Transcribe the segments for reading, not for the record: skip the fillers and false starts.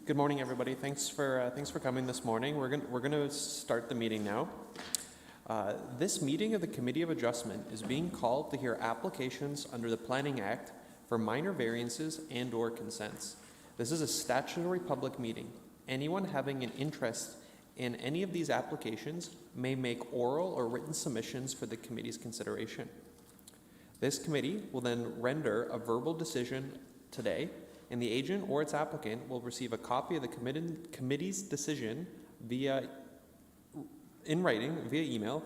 Good morning, everybody. Thanks for coming this morning. We're gonna start the meeting now. This meeting of the Committee of Adjustment is being called to hear applications under the Planning Act for minor variances and/or consents. This is a statutory public meeting. Anyone having an interest in any of these applications may make oral or written submissions for the committee's consideration. This committee will then render a verbal decision today, and the agent or its applicant will receive a copy of the committee's decision in writing via email,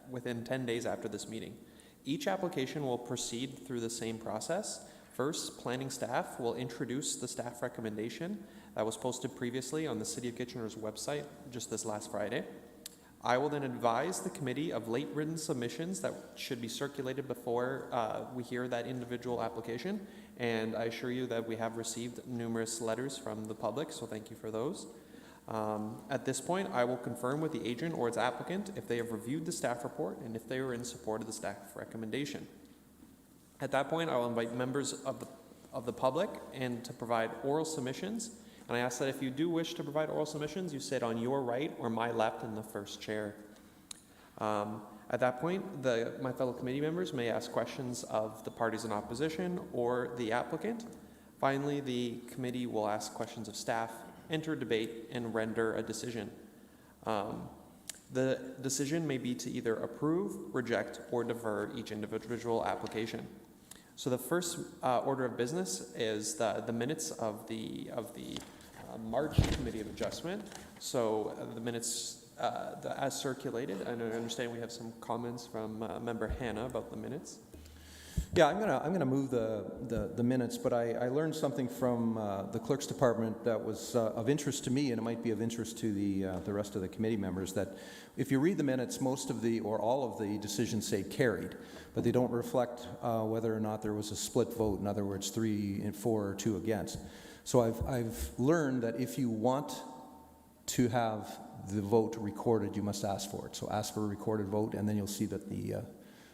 within 10 days after this meeting. Each application will proceed through the same process. First, planning staff will introduce the staff recommendation that was posted previously on the City of Kitchener's website just this last Friday. I will then advise the committee of late written submissions that should be circulated before we hear that individual application. And I assure you that we have received numerous letters from the public, so thank you for those. At this point, I will confirm with the agent or its applicant if they have reviewed the staff report and if they are in support of the staff recommendation. At that point, I will invite members of the public and to provide oral submissions. And I ask that if you do wish to provide oral submissions, you sit on your right or my left in the first chair. At that point, my fellow committee members may ask questions of the parties in opposition or the applicant. Finally, the committee will ask questions of staff, enter debate, and render a decision. The decision may be to either approve, reject, or defer each individual application. So the first order of business is the minutes of the March Committee of Adjustment. So the minutes as circulated, and I understand we have some comments from Member Hanna about the minutes. Yeah, I'm gonna move the minutes, but I learned something from the clerk's department that was of interest to me, and it might be of interest to the rest of the committee members. That if you read the minutes, most of the or all of the decisions say carried, but they don't reflect whether or not there was a split vote. In other words, 3 and 4 or 2 against. So I've learned that if you want to have the vote recorded, you must ask for it. So ask for a recorded vote, and then you'll see that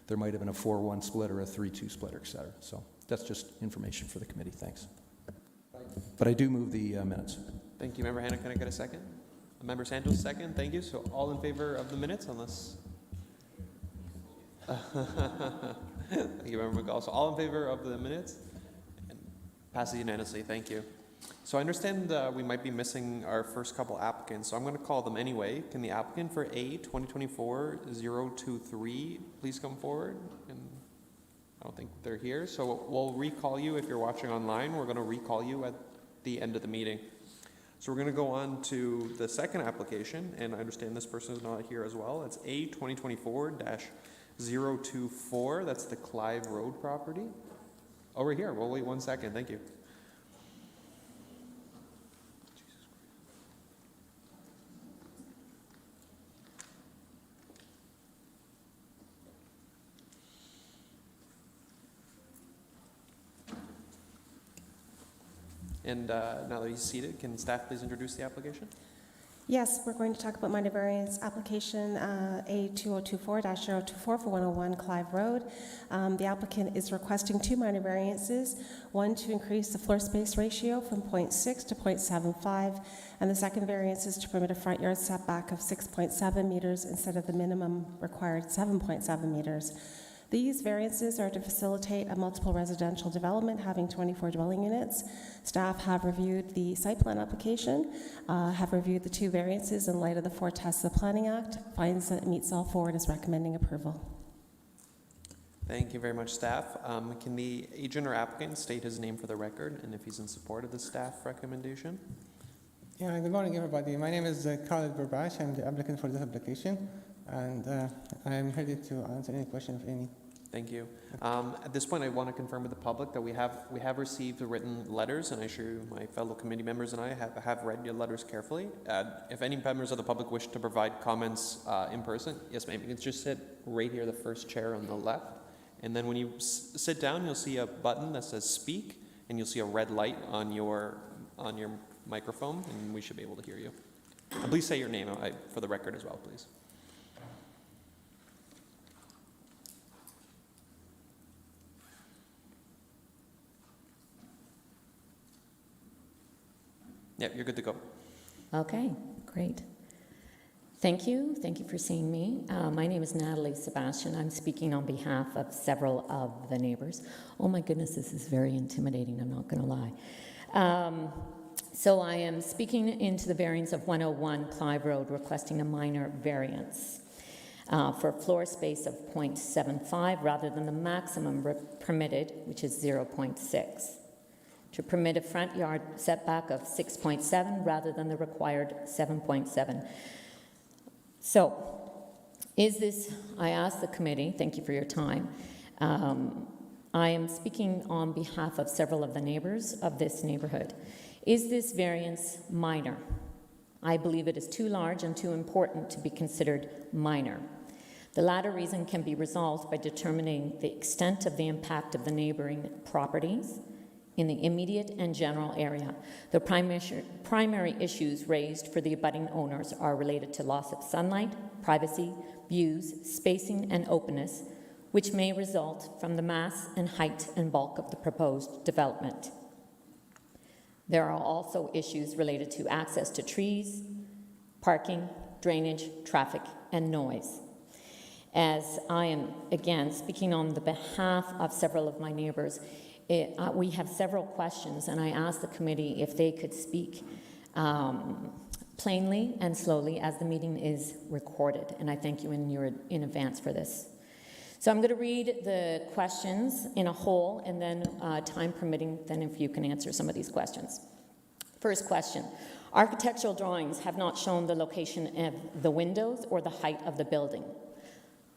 there might have been a 4-1 split or a 3-2 split, et cetera. So that's just information for the committee. Thanks. But I do move the minutes. Thank you, Member Hanna. Can I get a second? Member Santos, second. Thank you. So all in favor of the minutes, unless... Thank you, Member McCall. So all in favor of the minutes? Passes unanimously. Thank you. So I understand we might be missing our first couple applicants, so I'm going to call them anyway. Can the applicant for A 2024-023 please come forward? And I don't think they're here, so we'll recall you if you're watching online. We're going to recall you at the end of the meeting. So we're going to go on to the second application, and I understand this person is not here as well. It's A 2024-024. That's the Clive Road property. Over here. We'll wait 1 second. Thank you. And now that he's seated, can staff please introduce the application? Yes, we're going to talk about minor variance application A2024-024 for 101 Clive Road. The applicant is requesting 2 minor variances, one to increase the floor space ratio from 0.6 to 0.75, and the second variance is to permit a front yard setback of 6.7 meters instead of the minimum required 7.7 meters. These variances are to facilitate a multiple residential development having 24 dwelling units. Staff have reviewed the site plan application, have reviewed the 2 variances in light of the 4 tests of the Planning Act, finds that it meets all 4 and is recommending approval. Thank you very much, staff. Can the agent or applicant state his name for the record and if he's in support of the staff recommendation? Yeah, good morning, everybody. My name is Khalid Burbash. I'm the applicant for this application, and I'm ready to answer any question, if any. Thank you. At this point, I want to confirm with the public that we have received written letters, and I assure you my fellow committee members and I have read your letters carefully. If any members of the public wish to provide comments in person, yes, ma'am, you can just sit right here, the first chair on the left. And then when you sit down, you'll see a button that says speak, and you'll see a red light on your microphone, and we should be able to hear you. And please say your name for the record as well, please. Yeah, you're good to go. Okay, great. Thank you. Thank you for seeing me. My name is Natalie Sebastian. I'm speaking on behalf of several of the neighbors. Oh my goodness, this is very intimidating, I'm not going to lie. So I am speaking into the variance of 101 Clive Road, requesting a minor variance for a floor space of 0.75 rather than the maximum permitted, which is 0.6. To permit a front yard setback of 6.7 rather than the required 7.7. So, I asked the committee, thank you for your time, I am speaking on behalf of several of the neighbors of this neighborhood. Is this variance minor? I believe it is too large and too important to be considered minor. The latter reason can be resolved by determining the extent of the impact of the neighboring properties in the immediate and general area. The primary issues raised for the abutting owners are related to loss of sunlight, privacy, views, spacing, and openness, which may result from the mass and height and bulk of the proposed development. There are also issues related to access to trees, parking, drainage, traffic, and noise. As I am, again, speaking on the behalf of several of my neighbors, we have several questions, and I asked the committee if they could speak plainly and slowly as the meeting is recorded, and I thank you in advance for this. So I'm going to read the questions in a whole, and then time permitting, then if you can answer some of these questions. First question. Architectural drawings have not shown the location of the windows or the height of the building.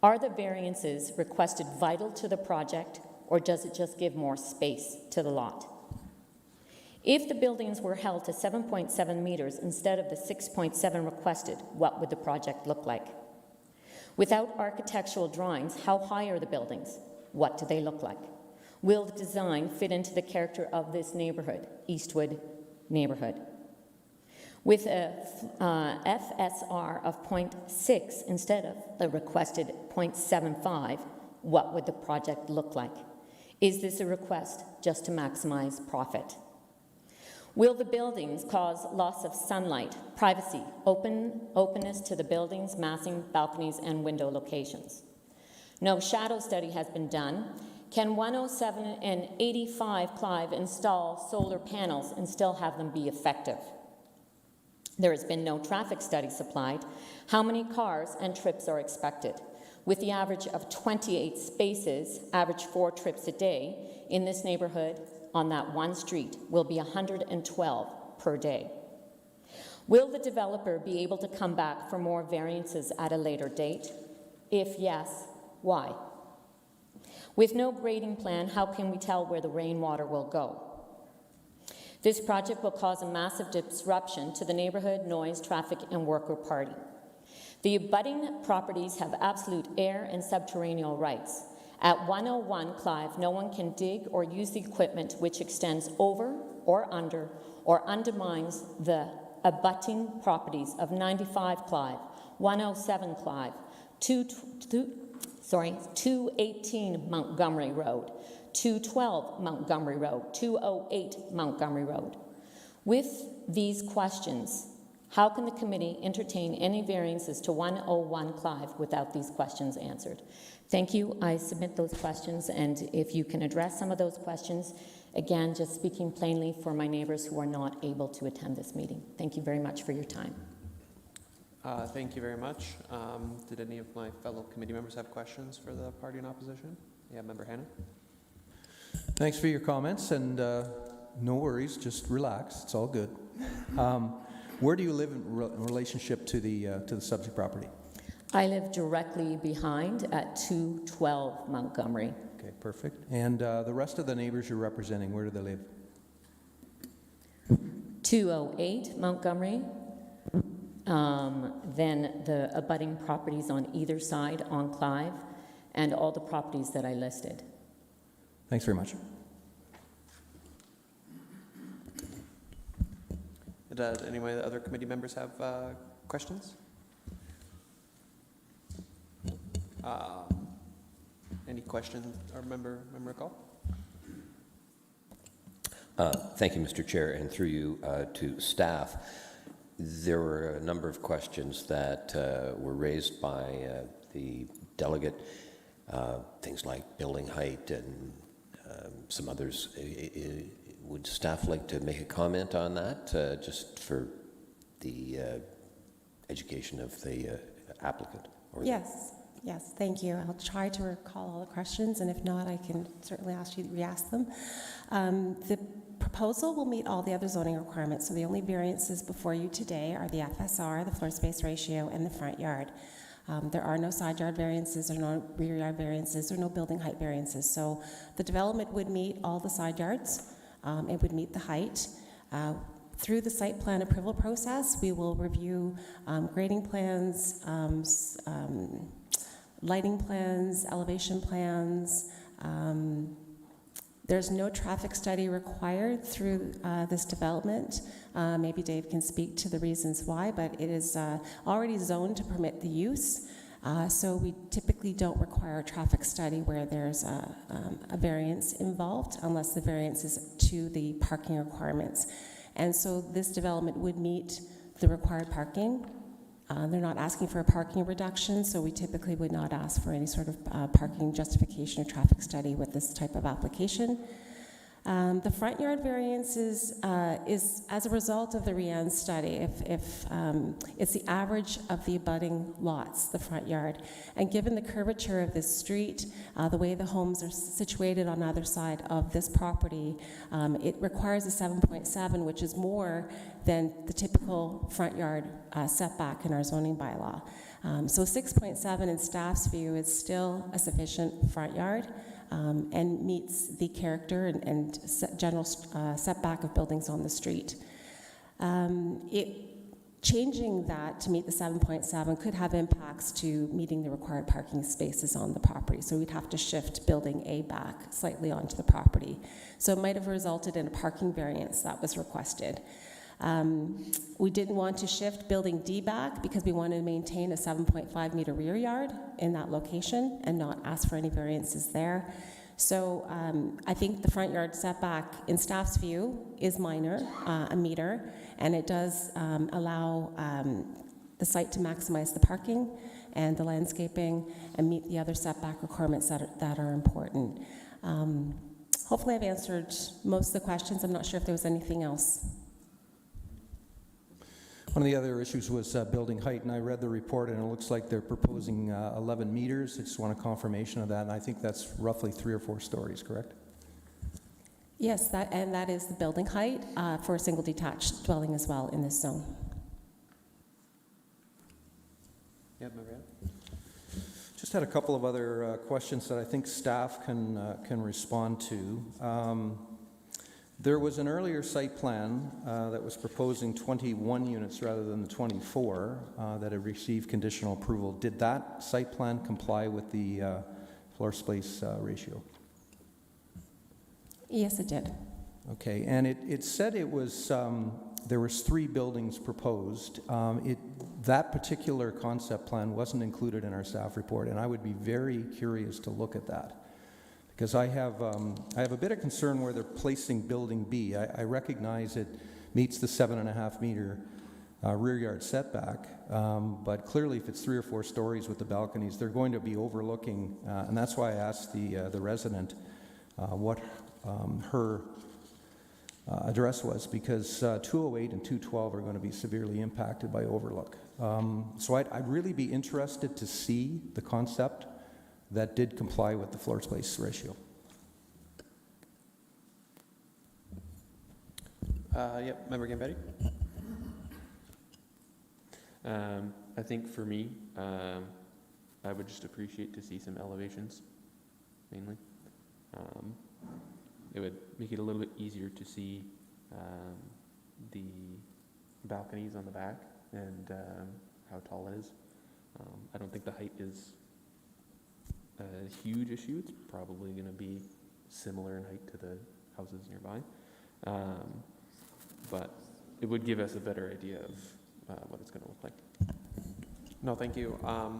Are the variances requested vital to the project, or does it just give more space to the lot? If the buildings were held to 7.7 meters instead of the 6.7 requested, what would the project look like? Without architectural drawings, how high are the buildings? What do they look like? Will the design fit into the character of this neighborhood, Eastwood neighborhood? With a FSR of 0.6 instead of the requested 0.75, what would the project look like? Is this a request just to maximize profit? Will the buildings cause loss of sunlight, privacy, openness to the buildings, massing, balconies, and window locations? No shadow study has been done. Can 107 and 85 Clive install solar panels and still have them be effective? There has been no traffic study supplied. How many cars and trips are expected? With the average of 28 spaces, average 4 trips a day, in this neighborhood, on that one street, will be 112 per day. Will the developer be able to come back for more variances at a later date? If yes, why? With no grading plan, how can we tell where the rainwater will go? This project will cause a massive disruption to the neighborhood, noise, traffic, and worker party. The abutting properties have absolute air and subterranean rights. At 101 Clive, no one can dig or use the equipment which extends over or under or undermines the abutting properties of 95 Clive, 107 Clive, 218 Montgomery Road, 212 Montgomery Road, 208 Montgomery Road. With these questions, how can the committee entertain any variances to 101 Clive without these questions answered? Thank you. I submit those questions, and if you can address some of those questions, again, just speaking plainly for my neighbors who are not able to attend this meeting. Thank you very much for your time. Thank you very much. Did any of my fellow committee members have questions for the party in opposition? Yeah, Member Hanna. Thanks for your comments, and no worries, just relax. It's all good. Where do you live in relationship to the subject property? I live directly behind at 212 Montgomery. Okay, perfect. And the rest of the neighbors you're representing, where do they live? 208 Montgomery. Then the abutting properties on either side on Clive, and all the properties that I listed. Thanks very much. Does any of the other committee members have questions? Any questions or member call? Thank you, Mr. Chair, and through you to staff. There were a number of questions that were raised by the delegate, things like building height and some others. Would staff like to make a comment on that, just for the education of the applicant? Yes, thank you. I'll try to recall all the questions, and if not, I can certainly ask you to re-ask them. The proposal will meet all the other zoning requirements, so the only variances before you today are the FSR, the floor space ratio, and the front yard. There are no side yard variances or no rear yard variances or no building height variances. So the development would meet all the side yards. It would meet the height. Through the site plan approval process, we will review grading plans, lighting plans, elevation plans. There's no traffic study required through this development. Maybe Dave can speak to the reasons why, but it is already zoned to permit the use. So we typically don't require a traffic study where there's a variance involved, unless the variance is to the parking requirements. And so this development would meet the required parking. They're not asking for a parking reduction, so we typically would not ask for any sort of parking justification or traffic study with this type of application. The front yard variance is as a result of the Rian study. If it's the average of the abutting lots, the front yard, and given the curvature of this street, the way the homes are situated on either side of this property, it requires a 7.7, which is more than the typical front yard setback in our zoning bylaw. So 6.7 in staff's view is still a sufficient front yard. And meets the character and general setback of buildings on the street. Changing that to meet the 7.7 could have impacts to meeting the required parking spaces on the property. So we'd have to shift building A back slightly onto the property. So it might have resulted in a parking variance that was requested. We didn't want to shift building D back because we wanted to maintain a 7.5 meter rear yard in that location and not ask for any variances there. So I think the front yard setback in staff's view is minor, a meter, and it does allow the site to maximize the parking and the landscaping and meet the other setback requirements that are important. Hopefully I've answered most of the questions. I'm not sure if there was anything else. One of the other issues was building height, and I read the report, and it looks like they're proposing 11 meters. I just want a confirmation of that, and I think that's roughly 3 or 4 stories, correct? Yes, that is the building height for a single detached dwelling as well in this zone. Yeah, Maria? Just had a couple of other questions that I think staff can respond to. There was an earlier site plan that was proposing 21 units rather than the 24 that had received conditional approval. Did that site plan comply with the floor space ratio? Yes, it did. Okay, and it said it was, there was 3 buildings proposed. That particular concept plan wasn't included in our staff report, and I would be very curious to look at that. Because I have a bit of concern where they're placing building B. I recognize it meets the 7.5 meter rear yard setback, but clearly if it's 3 or 4 stories with the balconies, they're going to be overlooking, and that's why I asked the resident what her address was, because 208 and 212 are going to be severely impacted by overlook. So I'd really be interested to see the concept that did comply with the floor space ratio. Yep, Member Gambetti? I think for me, I would just appreciate to see some elevations, mainly. It would make it a little bit easier to see the balconies on the back and how tall it is. I don't think the height is a huge issue. It's probably going to be similar in height to the houses nearby. But it would give us a better idea of what it's going to look like. No, thank you. I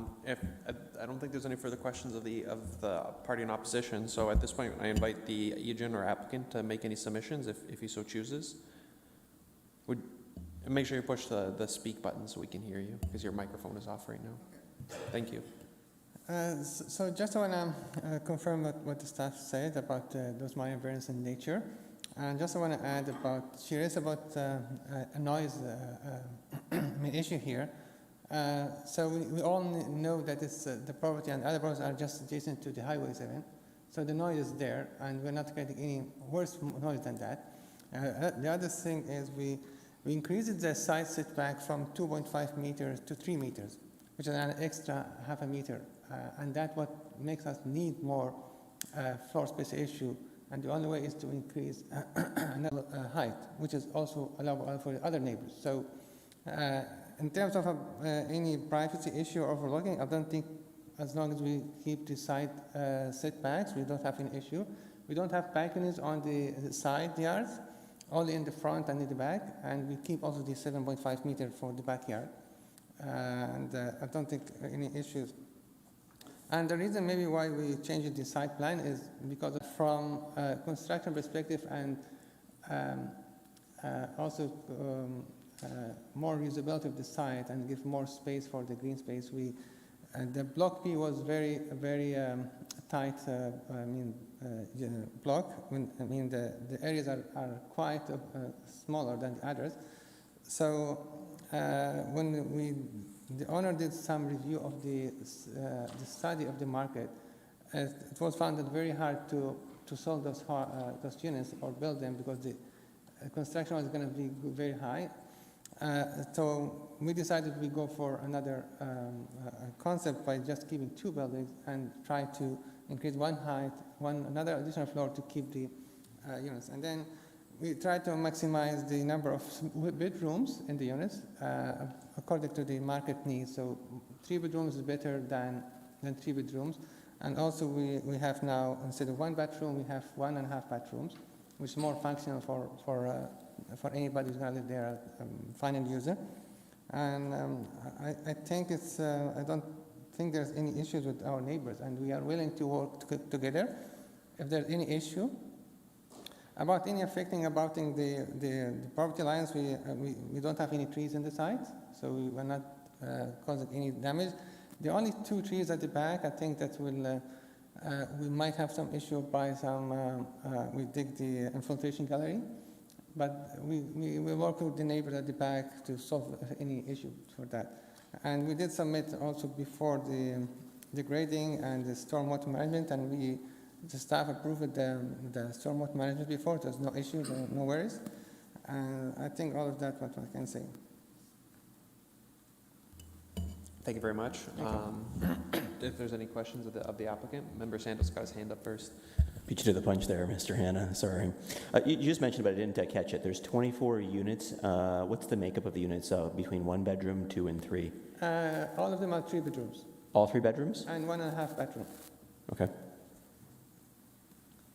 don't think there's any further questions of the party in opposition, so at this point, I invite the agent or applicant to make any submissions if he so chooses. And make sure you push the speak button so we can hear you, because your microphone is off right now. Thank you. So just want to confirm what the staff said about those minor variants in nature. And just want to add about, she raised about a noise issue here. So we all know that it's, the property and other properties are just adjacent to the Highway 7. So the noise is there, and we're not getting any worse noise than that. The other thing is we increased the side setback from 2.5 meters to 3 meters, which is an extra half a meter. And that's what makes us need more floor space issue. And the only way is to increase height, which is also allowable for the other neighbors. So in terms of any privacy issue or overlooking, I don't think as long as we keep the side setbacks, we don't have an issue. We don't have balconies on the side yards, only in the front and in the back, and we keep also the 7.5 meter for the backyard. And I don't think any issues. And the reason maybe why we changed the site plan is because from a construction perspective and also more usability of the site and give more space for the green space. The block B was very tight. Block. The areas are quite smaller than the others. So when the owner did some review of the study of the market, it was found that very hard to sell those units or build them because the construction was going to be very high. So we decided we go for another concept by just keeping 2 buildings and try to increase another additional floor to keep the units. And then we try to maximize the number of bedrooms in the units according to the market needs. So 3 bedrooms is better than 3 bedrooms. And also we have now, instead of 1 bathroom, we have 1.5 bathrooms, which is more functional for anybody who's going to live there, final user. And I think I don't think there's any issues with our neighbors, and we are willing to work together if there's any issue. About any affecting about the property lines, we don't have any trees in the site, so we will not causing any damage. The only 2 trees at the back, I think that will we might have some issue by some we dig the infiltration gallery, but we will work with the neighbors at the back to solve any issue for that. And we did submit also before the grading and the stormwater management, and the staff approved the stormwater management before. There's no issue, no worries. And I think all of that what I can say. Thank you very much. If there's any questions of the applicant, Member Santos got his hand up first. Beat you to the punch there, Mr. Hanna. Sorry. You just mentioned, but I didn't catch it. There's 24 units. What's the makeup of the units between 1 bedroom, 2, and 3? All of them are 3 bedrooms. All 3 bedrooms? And 1.5 bathroom. Okay.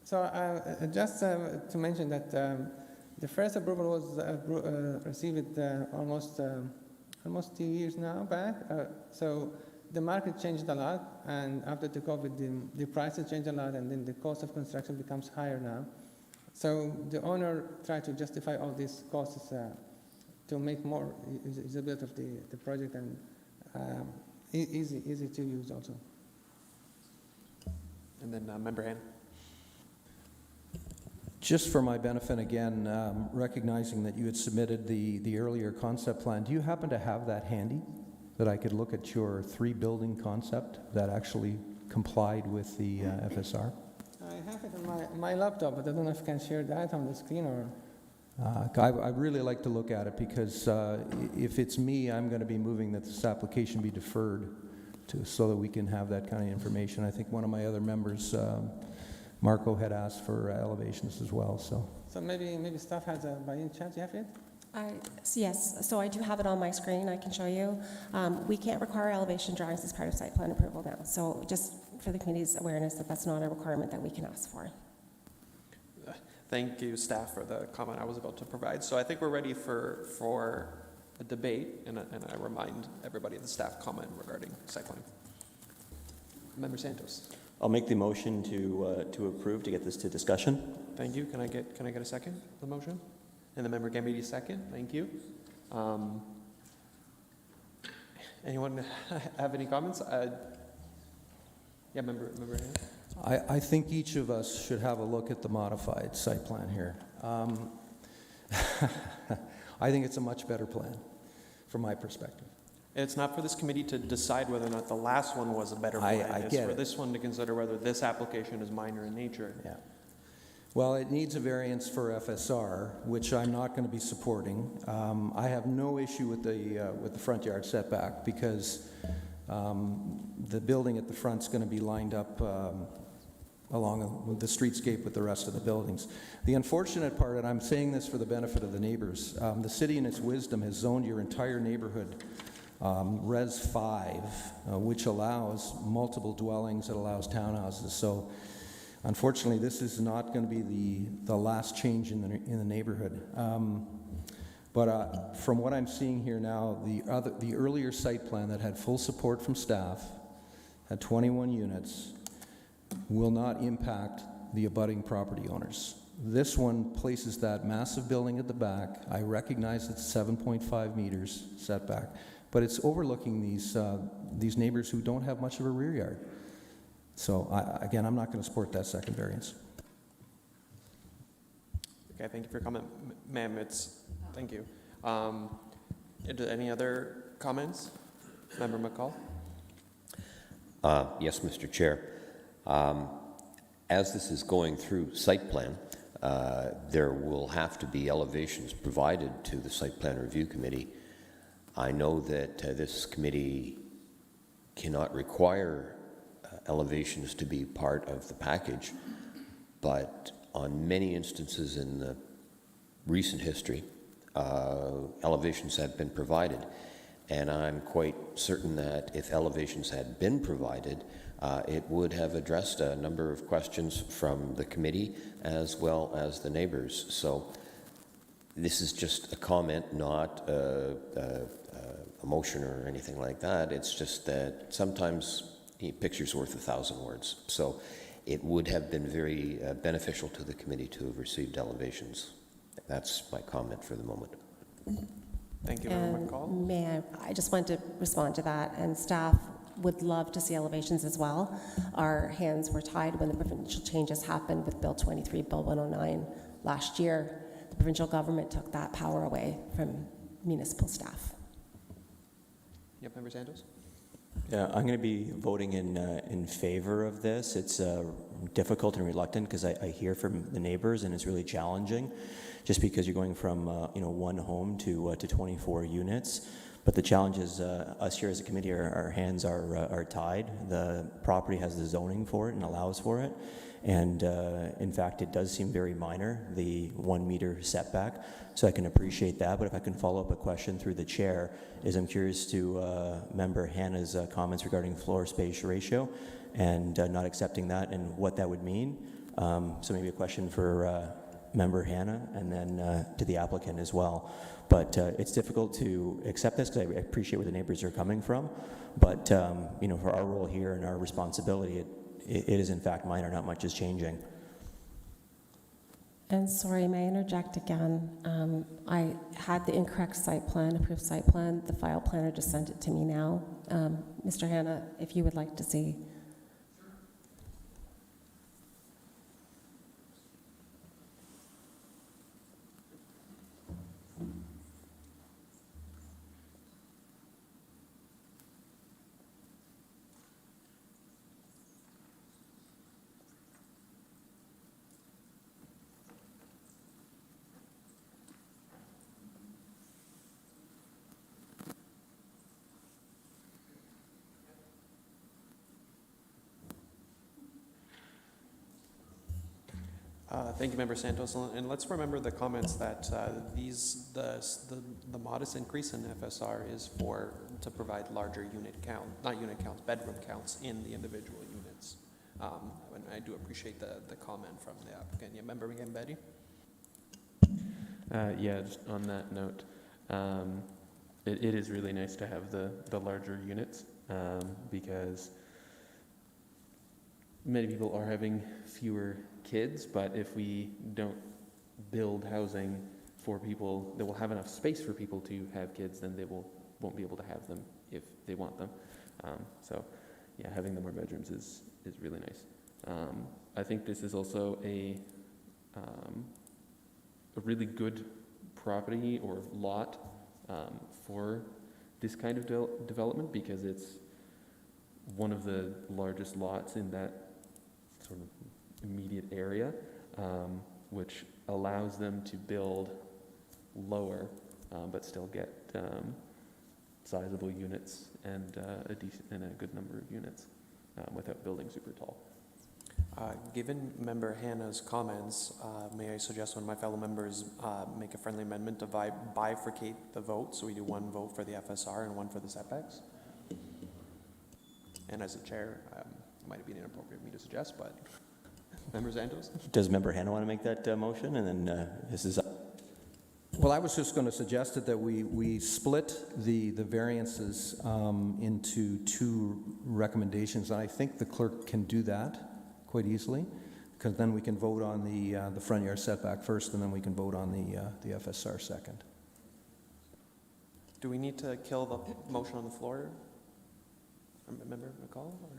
So just to mention that the first approval was received almost 2 years now back. So the market changed a lot, and after the COVID, the prices changed a lot, and then the cost of construction becomes higher now. So the owner tried to justify all these costs to make more usability of the project and easy to use also. And then Member Han. Just for my benefit again, recognizing that you had submitted the earlier concept plan, do you happen to have that handy, that I could look at your 3-building concept that actually complied with the FSR? I have it on my laptop, but I don't know if I can share that on the screen or... I'd really like to look at it because if it's me, I'm going to be moving that this application be deferred so that we can have that kind of information. I think one of my other members, Marco, had asked for elevations as well. So maybe staff has by any chance you have it? Yes, so I do have it on my screen. I can show you. We can't require elevation drawings as part of site plan approval now. So just for the community's awareness that that's not a requirement that we can ask for. Thank you, staff, for the comment I was about to provide. So I think we're ready for a debate, and I remind everybody of the staff comment regarding site plan. Member Santos. I'll make the motion to approve to get this to discussion. Thank you. Can I get a second to the motion? And the member Gambiti second. Thank you. Anyone have any comments? Yeah, member Hanna? I think each of us should have a look at the modified site plan here. I think it's a much better plan from my perspective. It's not for this committee to decide whether or not the last one was a better I plan. It's get for it. this one to consider whether this application is minor in nature. Yeah. Well, it needs a variance for FSR, which I'm not going to be supporting. I have no issue with the front yard setback because the building at the front's going to be lined up along the streetscape with the rest of the buildings. The unfortunate part, and I'm saying this for the benefit of the neighbors, the city in its wisdom has zoned your entire neighborhood Res 5, which allows multiple dwellings, it allows townhouses. So unfortunately, this is not going to be the last change in the neighborhood. But from what I'm seeing here now, the earlier site plan that had full support from staff, had 21 units, will not impact the abutting property owners. This one places that massive building at the back. I recognize it's 7.5 meters setback, but it's overlooking these neighbors who don't have much of a rear yard. So again, I'm not going to support that second variance. Okay, thank you for your comment, ma'am. Thank you. Any other comments? Member McCall? Yes, Mr. Chair. As this is going through site plan, there will have to be elevations provided to the Site Plan Review Committee. I know that this committee cannot require elevations to be part of the package, but on many instances in the recent history, elevations have been provided. And I'm quite certain that if elevations had been provided, it would have addressed a number of questions from the committee as well as the neighbors. So this is just a comment, not a motion or anything like that. It's just that sometimes a picture's worth 1,000 words. So it would have been very beneficial to the committee to have received elevations. That's my comment for the moment. Thank you, Member And McCall. may I just want to respond to that, and staff would love to see elevations as well. Our hands were tied when the provincial changes happened with Bill 23, Bill 109 last year. The provincial government took that power away from municipal staff. Yep, Member Santos? Yeah, I'm going to be voting in favor of this. It's difficult and reluctant because I hear from the neighbors, and it's really challenging, just because you're going from one home to 24 units. But the challenge is us here as a committee, our hands are tied. The property has the zoning for it and allows for it. And in fact, it does seem very minor, the 1 meter setback. So I can appreciate that. But if I can follow up a question through the chair, is I'm curious to Member Hanna's comments regarding floor space ratio and not accepting that and what that would mean. So maybe a question for Member Hanna and then to the applicant as well. But it's difficult to accept this because I appreciate where the neighbors are coming from. But for our role here and our responsibility, it is in fact minor, not much is changing. And sorry, may I interject again? I had the incorrect site plan, approved site plan. The file planner just sent it to me now. Mr. Hanna, if you would like to see. Thank you, Member Santos. And let's remember the comments that the modest increase in FSR is to provide larger unit count, not unit counts, bedroom counts in the individual units. And I do appreciate the comment from the applicant. Yeah, Member Gambiti? Yeah, just on that note, it is really nice to have the larger units, because many people are having fewer kids, but if we don't build housing for people that will have enough space for people to have kids, then they won't be able to have them if they want them. So yeah, having the more bedrooms is really nice. I think this is also a really good property or lot for this kind of development, because it's one of the largest lots in that sort of immediate area, which allows them to build lower, but still get sizable units and a good number of units without building super tall. Given Member Hannah's comments, may I suggest one of my fellow members make a friendly amendment to bifurcate the vote, so we do one vote for the FSR and one for the setbacks? And as a chair, it might have been inappropriate of me to suggest, but Member Santos? Does Member Hannah want to make that motion? And then this is... Well, I was just going to suggest that we split the variances into two recommendations, and I think the clerk can do that quite easily, because then we can vote on the front yard setback first, and then we can vote on the FSR second. Do we need to kill the motion on the floor? Member McCall? Or?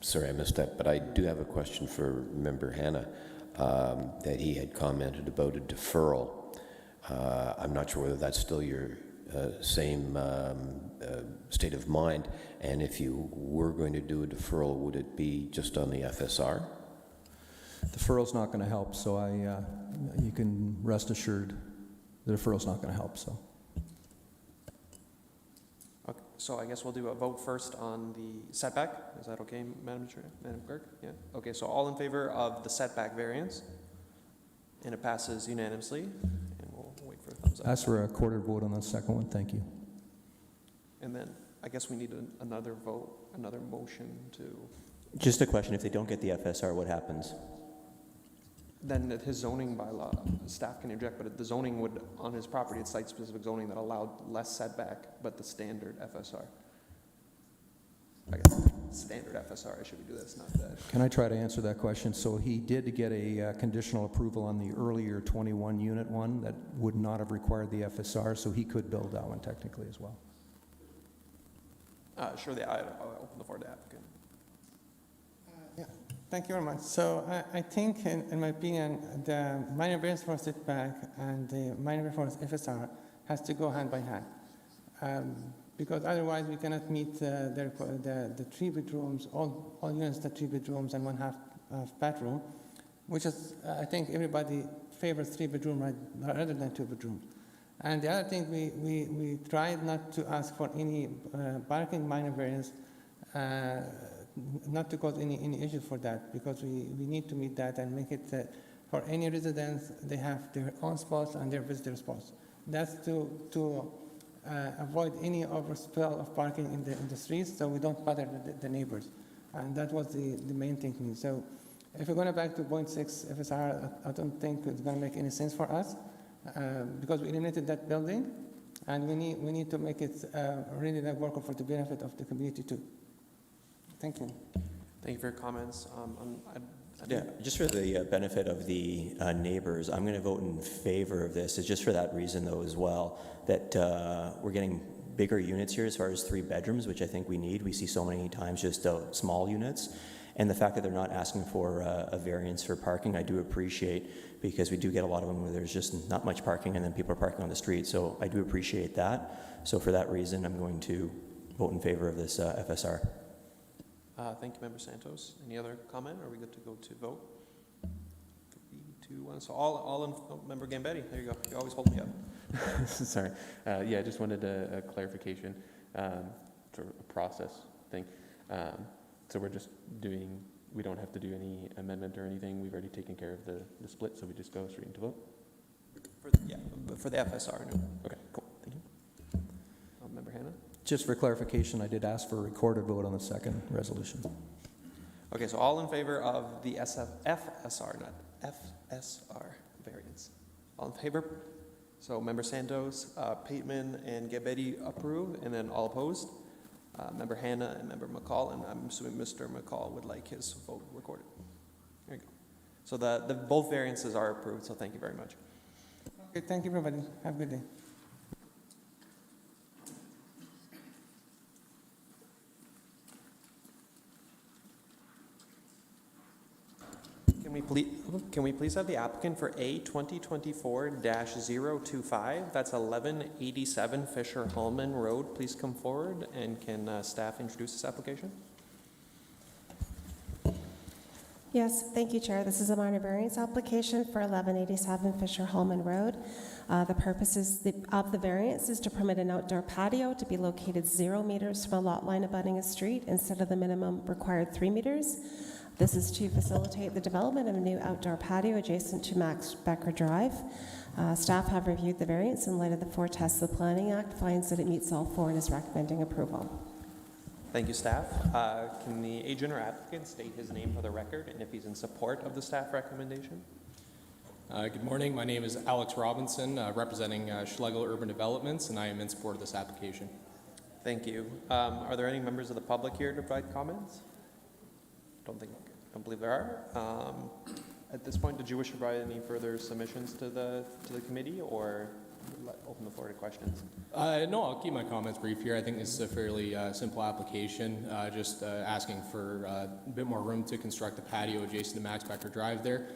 Sorry, I missed that, but I do have a question for Member Hannah, that he had commented about a deferral. I'm not sure whether that's still your same state of mind, and if you were going to do a deferral, would it be just on the FSR? Deferral's not going to help, so you can rest assured the deferral's not going to help. So. Okay, so I guess we'll do a vote first on the setback. Is that okay, Madam Chair, Madam Clerk? Yeah. Okay, so all in favor of the setback variance, and it passes unanimously. And we'll wait for a thumbs up. Ask for a recorded vote on the second one. Thank you. And then I guess we need another vote, another motion to. Just a question, if they don't get the FSR, what happens? Then his zoning bylaw, staff can inject, but the zoning would, on his property, it's site-specific zoning that allowed less setback, but the standard FSR. I guess standard FSR, I should do this, not that. Can I try to answer that question? So he did get a conditional approval on the earlier 21 unit one that would not have required the FSR, so he could build that one technically as well. Sure, I'll open the floor to the applicant. Yeah, thank you very much. So I think, in my opinion, the minor variance for setback and the minor variance for FSR has to go hand by hand, because otherwise we cannot meet the 3 bedrooms, all units, the 3 bedrooms and 1/2 bathroom, which is, I think everybody favors 3 bedroom rather than 2 bedroom. And the other thing, we tried not to ask for any parking minor variance, not to cause any issue for that, because we need to meet that and make it for any residents, they have their own spots and their visitor spots. That's to avoid any overspill of parking in the streets, so we don't bother the neighbors. And that was the main thinking. So if we're going back to 0.6 FSR, I don't think it's going to make any sense for us. Because we eliminated that building, and we need to make it really workable for the benefit of the community too. Thank you. Thank you for your comments. Yeah, just for the benefit of the neighbors, I'm going to vote in favor of this. It's just for that reason, though, as well, that we're getting bigger units here as far as 3 bedrooms, which I think we need. We see so many times just small units. And the fact that they're not asking for a variance for parking, I do appreciate, because we do get a lot of them where there's just not much parking and then people are parking on the street. So I do appreciate that. So for that reason, I'm going to vote in favor of this FSR. Thank you, Member Santos. Any other comment? Are we good to go to vote? 3, 2, 1. So all in, Member Gambetti, there you go. You always hold me up. Sorry. Yeah, I just wanted a clarification, sort of a process thing. So we're just we don't have to do any amendment or anything. We've already taken care of the split, so we just go straight into vote? For the FSR. No. Okay, cool. Thank you. Member Hannah? Just for clarification, I did ask for a recorded vote on the second resolution. Okay, so all in favor of the FSR, not FSR variance. All in favor? So Member Santos, Pateman, and Gebetti approve, and then all opposed. Member Hanna and Member McCall, and I'm assuming Mr. McCall would like his vote recorded. There you go. So the both variances are approved, so thank you very much. Okay, thank you, everybody. Have a good day. Can we please have the applicant for A 2024-025, that's 1187 Fisher Hallman Road, please come forward, and can staff introduce this application? Yes, thank you, Chair. This is a minor variance application for 1187 Fisher Hallman Road. The purpose of the variance is to permit an outdoor patio to be located 0 meters from a lot line abutting a street instead of the minimum required 3 meters. This is to facilitate the development of a new outdoor patio adjacent to Max Becker Drive. Staff have reviewed the variance in light of the 4 tests of the Planning Act, finds that it meets all 4 and is recommending approval. Thank you, staff. Can the agent or applicant state his name for the record and if he's in support of the staff recommendation? Good morning. My name is Alex Robinson, representing Schlegel Urban Developments, and I am in support of this application. Thank you. Are there any members of the public here to provide comments? Don't believe there are. At this point, did you wish to provide any further submissions to the committee, or open the floor to questions? No, I'll keep my comments brief here. I think this is a fairly simple application, just asking for a bit more room to construct a patio adjacent to Max Becker Drive there.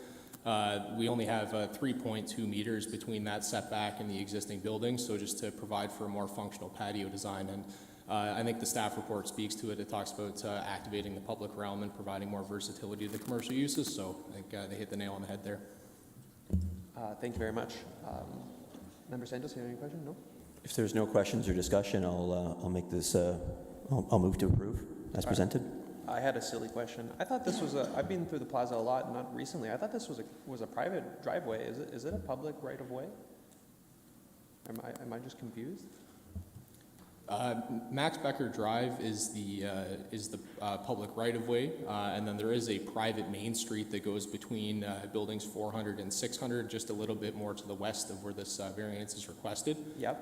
We only have 3.2 meters between that setback and the existing building, so just to provide for a more functional patio design. And I think the staff report speaks to it. It talks about activating the public realm and providing more versatility to the commercial uses, so I think they hit the nail on the head there. Thank you very much. Member Santos, you have any questions? No? If there's no questions or discussion, I'll make this, I'll move to approve as presented. I had a silly question. I thought this was I've been through the plaza a lot, not recently. I thought this was a private driveway. Is it a public right of way? Am I just confused? Max Becker Drive is the public right-of-way, and then there is a private main street that goes between buildings 400 and 600, just a little bit more to the west of where this variance is requested. Yep.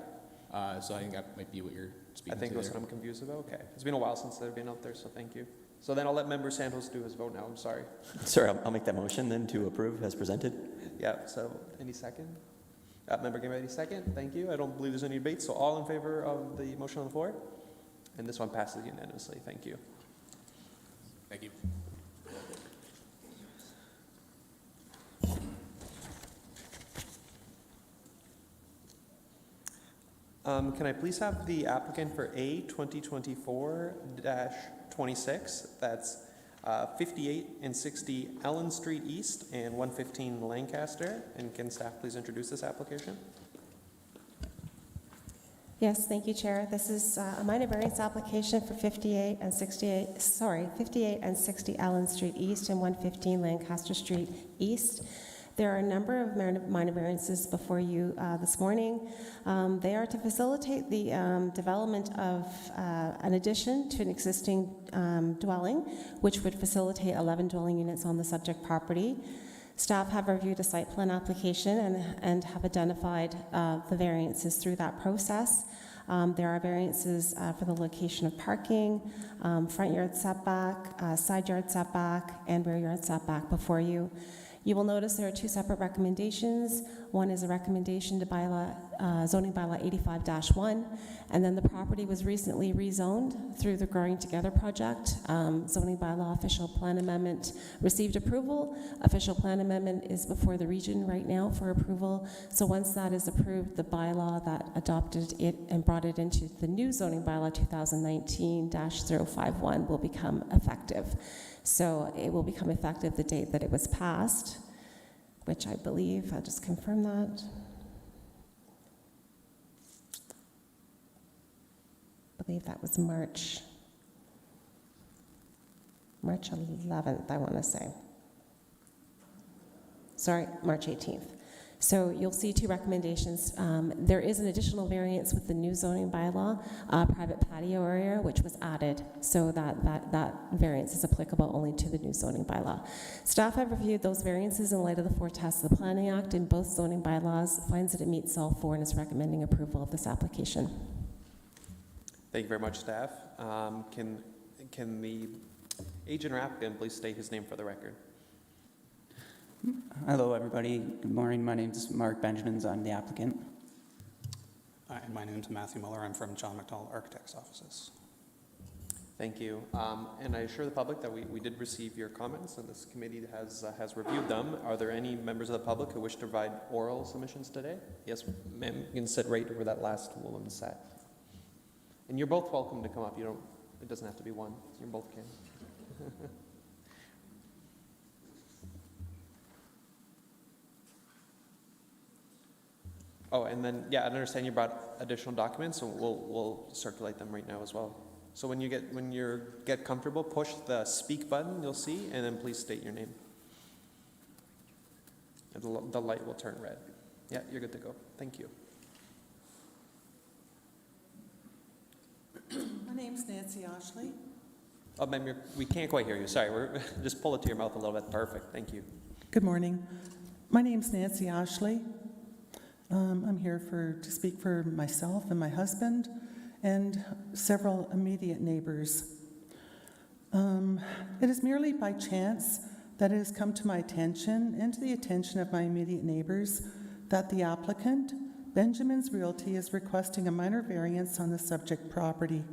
So I think that might be what you're speaking to. I think that's what I'm confused about. Okay. It's been a while since I've been out there, so thank you. So then I'll let Member Santos do his vote now. I'm sorry. Sorry, I'll make that motion then to approve as presented. Yeah. So any second? Member Gebetti, second. Thank you. I don't believe there's any debate. So all in favor of the motion on the floor? And this one passes unanimously. Thank you. Thank you. Can I please have the applicant for A 2024-26? That's 58 and 60 Ellen Street East and 115 Lancaster. And can staff please introduce this application? Yes, thank you, Chair. This is a minor variance application for 58 and 60 Allen Street East and 115 Lancaster Street East. There are a number of minor variances before you this morning. They are to facilitate the development of an addition to an existing dwelling, which would facilitate 11 dwelling units on the subject property. Staff have reviewed a site plan application and have identified the variances through that process. There are variances for the location of parking, front yard setback, side yard setback, and rear yard setback before you. You will notice there are 2 separate recommendations. One is a recommendation to zoning bylaw 85-1, and then the property was recently rezoned through the Growing Together project. Zoning bylaw official plan amendment received approval. Official plan amendment is before the region right now for approval. So once that is approved, the bylaw that adopted it and brought it into the new zoning bylaw 2019-051 will become effective. So it will become effective the date that it was passed, which I believe, I'll just confirm that. I believe that was March 11th, I want to say. Sorry, March 18th. So you'll see two recommendations. There is an additional variance with the new zoning bylaw, private patio area, which was added, so that variance is applicable only to the new zoning bylaw. Staff have reviewed those variances in light of the four tests of the Planning Act in both zoning bylaws, finds that it meets all four, and is recommending approval of this application. Thank you very much, staff. Can the agent or applicant please state his name for the record? Hello, everybody. Good morning. My name is Mark Benjamins. I'm the applicant. And my name is Matthew Muller. I'm from John McDonald Architects Offices. Thank you. And I assure the public that we did receive your comments, and this committee has reviewed them. Are there any members of the public who wish to provide oral submissions today? Yes, ma'am. You can sit right where that last woman sat. And you're both welcome to come up. It doesn't have to be one. You both can. Oh, and then, yeah, I understand you brought additional documents, so we'll circulate them right now as well. So when you get comfortable, push the speak button you'll see, and then please state your name. And the light will turn red. Yeah, you're good to go. Thank you. My name's Nancy Ashley. Oh, ma'am, we can't quite hear you. Sorry, just pull it to your mouth a little bit. Perfect. Thank you. Good morning. My name's Nancy Ashley. I'm here to speak for myself and my husband and several immediate neighbors. It is merely by chance that it has come to my attention and to the attention of my immediate neighbors that the applicant, Benjamin's Realty, is requesting a minor variance on the subject property.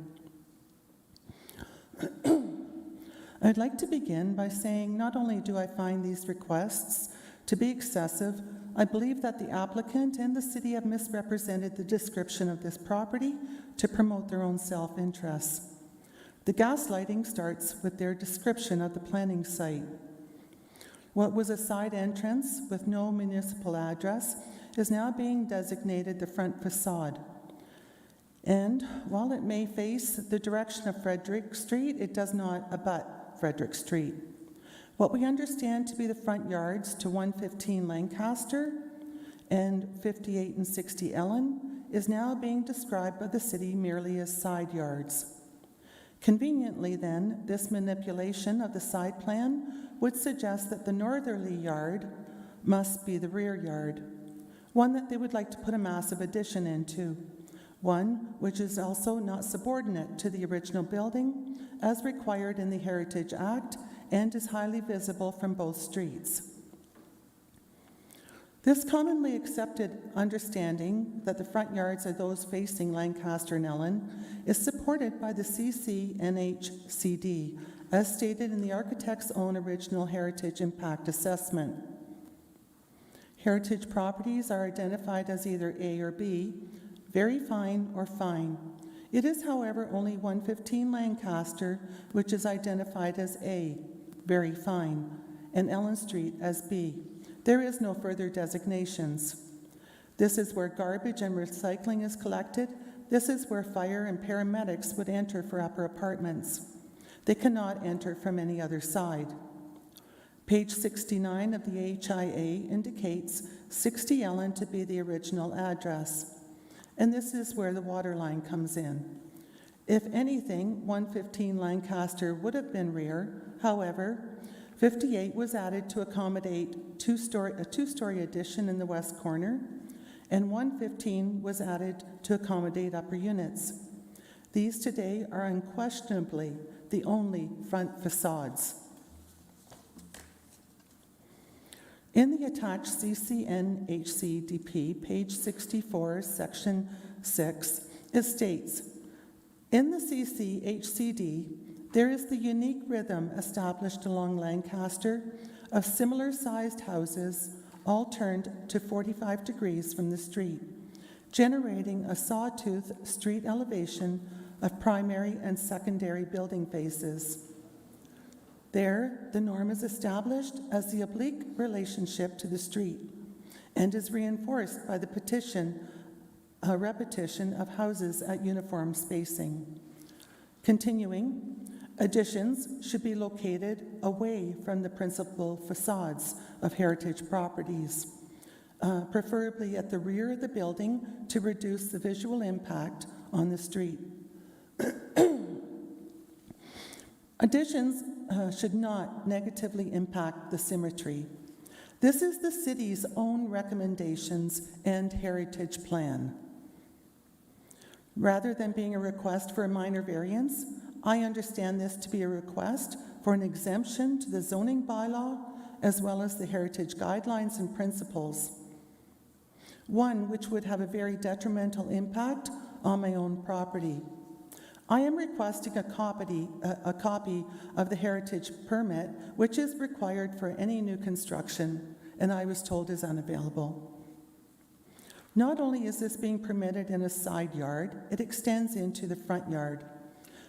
I'd like to begin by saying not only do I find these requests to be excessive, I believe that the applicant and the city have misrepresented the description of this property to promote their own self-interests. The gaslighting starts with their description of the planning site. What was a side entrance with no municipal address is now being designated the front facade. And while it may face the direction of Frederick Street, it does not abut Frederick Street. What we understand to be the front yards to 115 Lancaster and 58 and 60 Ellen is now being described by the city merely as side yards. Conveniently then, this manipulation of the side plan would suggest that the northerly yard must be the rear yard, one that they would like to put a massive addition into, one which is also not subordinate to the original building as required in the Heritage Act and is highly visible from both streets. This commonly accepted understanding that the front yards are those facing Lancaster and Ellen is supported by the CCNHCD, as stated in the architect's own original Heritage Impact Assessment. Heritage properties are identified as either A or B, very fine or fine. It is, however, only 115 Lancaster which is identified as A, very fine, and Ellen Street as B. There is no further designations. This is where garbage and recycling is collected. This is where fire and paramedics would enter for upper apartments. They cannot enter from any other side. Page 69 of the HIA indicates 60 Ellen to be the original address, and this is where the water line comes in. If anything, 115 Lancaster would have been rear. However, 58 was added to accommodate a two-story addition in the west corner, and 115 was added to accommodate upper units. These today are unquestionably the only front facades. In the attached CCNHCDP, page 64, section 6, it states, in the CCHCD, there is the unique rhythm established along Lancaster of similar-sized houses, all turned to 45 degrees from the street, generating a sawtooth street elevation of primary and secondary building faces. There, the norm is established as the oblique relationship to the street and is reinforced by the repetition of houses at uniform spacing. Continuing, additions should be located away from the principal facades of heritage properties. preferably at the rear of the building to reduce the visual impact on the street. Additions should not negatively impact the symmetry. This is the city's own recommendations and heritage plan. Rather than being a request for a minor variance, I understand this to be a request for an exemption to the zoning bylaw as well as the heritage guidelines and principles, one which would have a very detrimental impact on my own property. I am requesting a copy of the heritage permit, which is required for any new construction, and I was told is unavailable. Not only is this being permitted in a side yard, it extends into the front yard.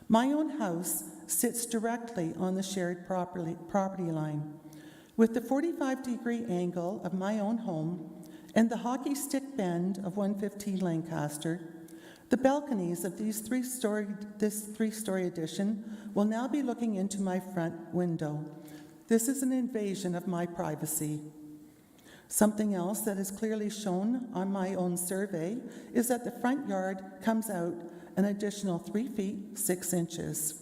My own house sits directly on the shared property line. With the 45-degree angle of my own home and the hockey stick bend of 115 Lancaster, the balconies of this three-story addition will now be looking into my front window. This is an invasion of my privacy. Something else that is clearly shown on my own survey is that the front yard comes out an additional 3 feet 6 inches.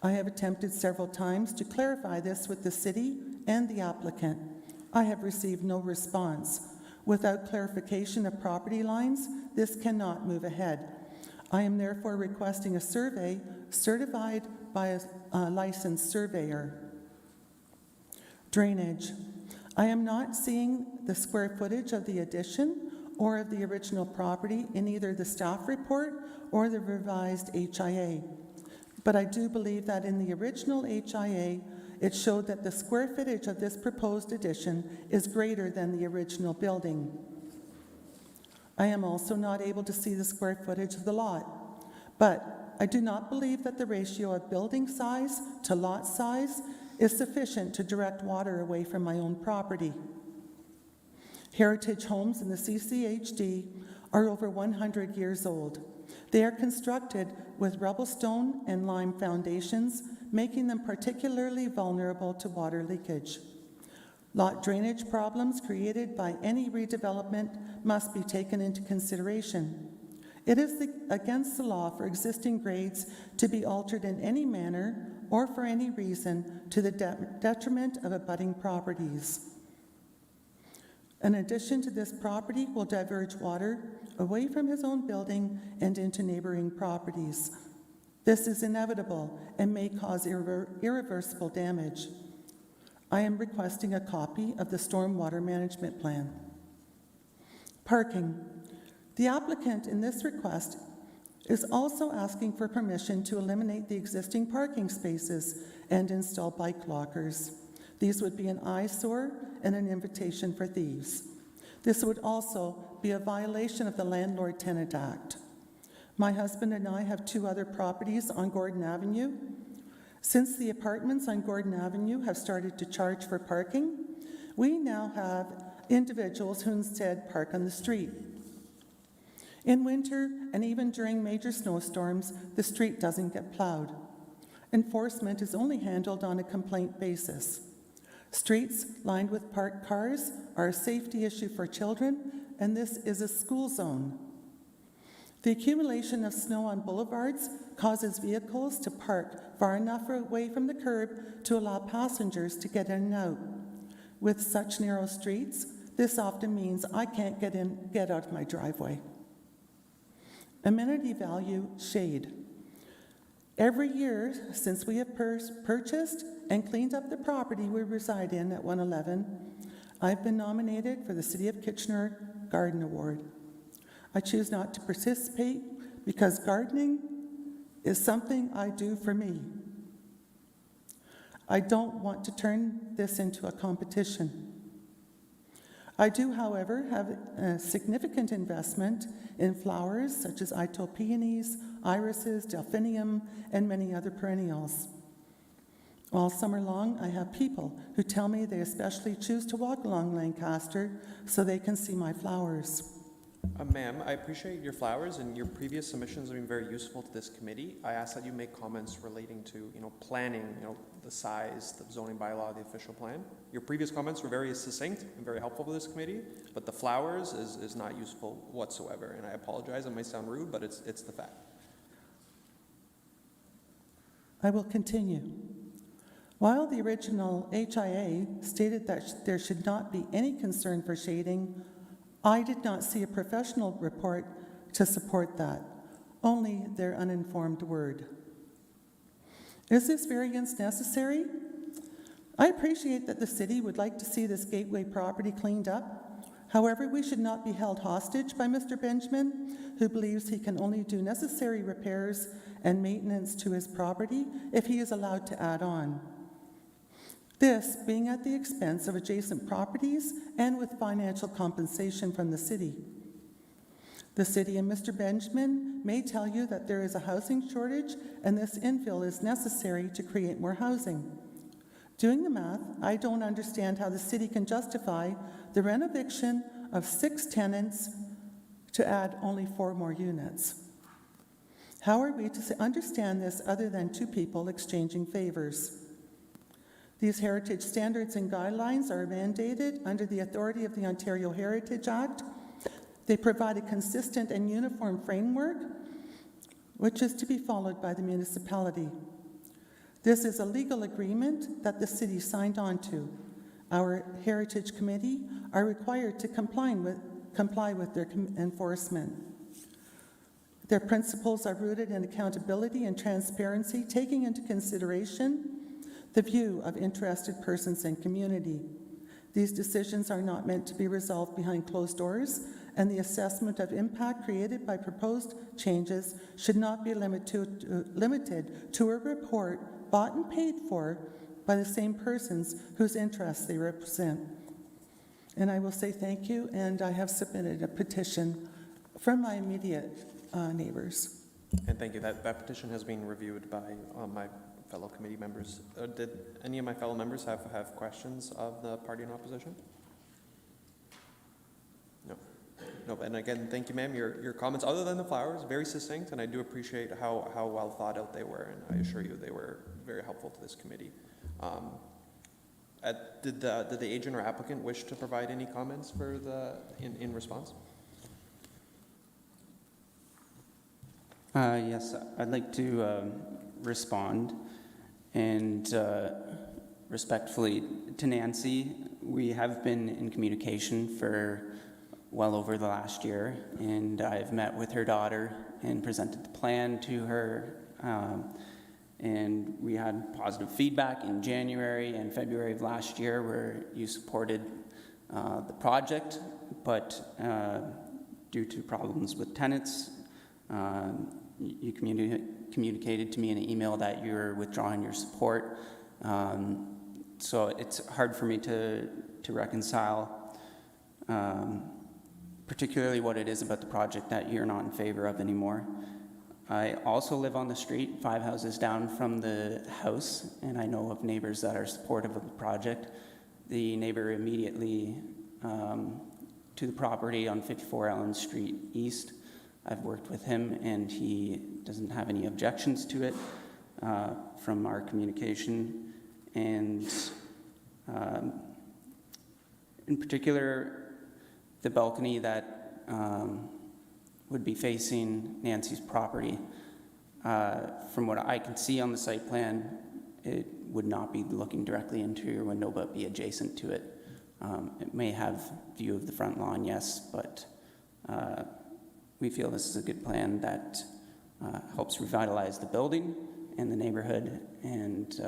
I have attempted several times to clarify this with the city and the applicant. I have received no response. Without clarification of property lines, this cannot move ahead. I am therefore requesting a survey certified by a licensed surveyor. Drainage. I am not seeing the square footage of the addition or of the original property in either the staff report or the revised HIA. But I do believe that in the original HIA, it showed that the square footage of this proposed addition is greater than the original building. I am also not able to see the square footage of the lot, but I do not believe that the ratio of building size to lot size is sufficient to direct water away from my own property. Heritage homes in the CCHD are over 100 years old. They are constructed with rubble stone and lime foundations, making them particularly vulnerable to water leakage. Lot drainage problems created by any redevelopment must be taken into consideration. It is against the law for existing grades to be altered in any manner or for any reason to the detriment of abutting properties. An addition to this property will diverge water away from his own building and into neighboring properties. This is inevitable and may cause irreversible damage. I am requesting a copy of the stormwater management plan. Parking. The applicant in this request is also asking for permission to eliminate the existing parking spaces and install bike lockers. These would be an eyesore and an invitation for thieves. This would also be a violation of the Landlord-Tenant Act. My husband and I have 2 other properties on Gordon Avenue. Since the apartments on Gordon Avenue have started to charge for parking, we now have individuals who instead park on the street. In winter, and even during major snowstorms, the street doesn't get plowed. Enforcement is only handled on a complaint basis. Streets lined with parked cars are a safety issue for children, and this is a school zone. The accumulation of snow on boulevards causes vehicles to park far enough away from the curb to allow passengers to get in and out. With such narrow streets, this often means I can't get out of my driveway. Amenity value, shade. Every year since we have purchased and cleaned up the property we reside in at 111, I've been nominated for the City of Kitchener Garden Award. I choose not to participate because gardening is something I do for me. I don't want to turn this into a competition. I do, however, have a significant investment in flowers such as itopeonies, irises, delphinium, and many other perennials. All summer long, I have people who tell me they especially choose to walk along Lancaster so they can see my flowers. Ma'am, I appreciate your flowers, and your previous submissions have been very useful to this committee. I ask that you make comments relating to, planning, the size, the zoning bylaw, the official plan. Your previous comments were very succinct and very helpful for this committee, but the flowers is not useful whatsoever, and I apologize, it might sound rude, but it's the fact. I will continue. While the original HIA stated that there should not be any concern for shading, I did not see a professional report to support that, only their uninformed word. Is this variance necessary? I appreciate that the city would like to see this Gateway property cleaned up. However, we should not be held hostage by Mr. Benjamin, who believes he can only do necessary repairs and maintenance to his property if he is allowed to add on. This being at the expense of adjacent properties and with financial compensation from the city. The city and Mr. Benjamin may tell you that there is a housing shortage and this infill is necessary to create more housing. Doing the math, I don't understand how the city can justify the renovation of 6 tenants to add only 4 more units. How are we to understand this other than 2 people exchanging favors? These heritage standards and guidelines are mandated under the authority of the Ontario Heritage Act. They provide a consistent and uniform framework, which is to be followed by the municipality. This is a legal agreement that the city signed on to. Our Heritage Committee are required to comply with their enforcement. Their principles are rooted in accountability and transparency, taking into consideration the view of interested persons and community. These decisions are not meant to be resolved behind closed doors, and the assessment of impact created by proposed changes should not be limited to a report bought and paid for by the same persons whose interests they represent. And I will say thank you, and I have submitted a petition from my immediate neighbors. And thank you. That petition has been reviewed by my fellow committee members. Did any of my fellow members have questions of the party in opposition? No. No, and again, thank you, ma'am. Your comments, other than the flowers, very succinct, and I do appreciate how well thought out they were, and I assure you they were very helpful to this committee. Did the agent or applicant wish to provide any comments for in response? Yes, I'd like to respond. And respectfully to Nancy, we have been in communication for well over the last year, and I've met with her daughter and presented the plan to her, and we had positive feedback in January and February of last year where you supported the project, but due to problems with tenants, you communicated to me in an email that you're withdrawing your support. So it's hard for me to reconcile, particularly what it is about the project that you're not in favor of anymore. I also live on the street, 5 houses down from the house, and I know of neighbors that are supportive of the project. The neighbor immediately to the property on 54 Allen Street East, I've worked with him, and he doesn't have any objections to it from our communication. And in particular, the balcony that would be facing Nancy's property, from what I can see on the site plan, it would not be looking directly into your window, but be adjacent to it. It may have view of the front lawn, yes, but we feel this is a good plan that helps revitalize the building and the neighborhood, and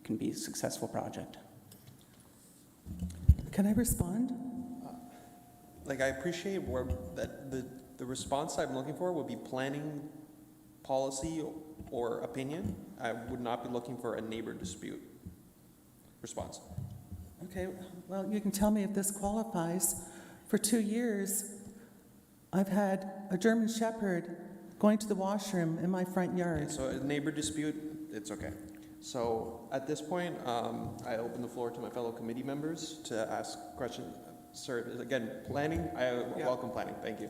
can be a successful project. Can I respond? I appreciate that the response I'm looking for would be planning policy or opinion. I would not be looking for a neighbor dispute response. Okay, well, you can tell me if this qualifies. For 2 years, I've had a German Shepherd going to the washroom in my front yard. Okay, so a neighbor dispute, it's okay. So at this point, I open the floor to my fellow committee members to ask questions. Sir, again, planning, I Yeah. welcome planning, thank you.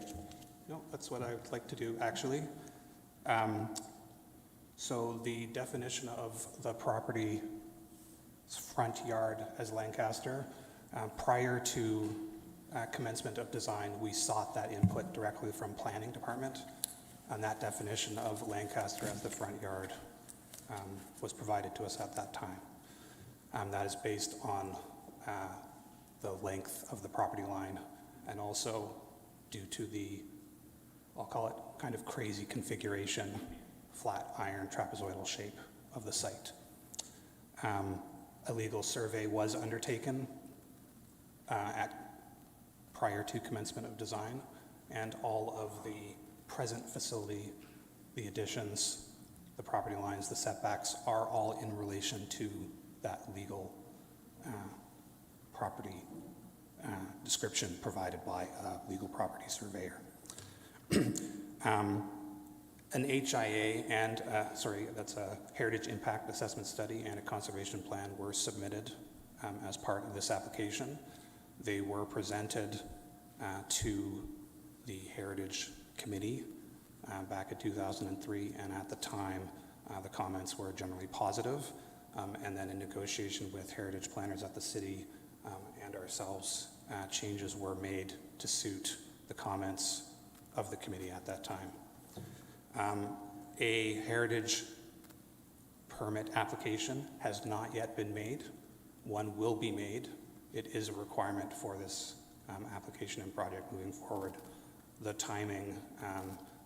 No, that's what I would like to do, actually. So the definition of the property's front yard as Lancaster, prior to commencement of design, we sought that input directly from Planning Department, and that definition of Lancaster as the front yard was provided to us at that time. That is based on the length of the property line and also due to the, I'll call it kind of crazy configuration, flat iron trapezoidal shape of the site. A legal survey was undertaken prior to commencement of design, and all of the present facility, the additions, the property lines, the setbacks are all in relation to that legal property description provided by a legal property surveyor. An HIA and, that's a Heritage Impact Assessment Study and a Conservation Plan were submitted as part of this application. They were presented to the Heritage Committee back in 2003, and at the time, the comments were generally positive. And then in negotiation with heritage planners at the city and ourselves, changes were made to suit the comments of the committee at that time. A heritage permit application has not yet been made. One will be made. It is a requirement for this application and project moving forward. The timing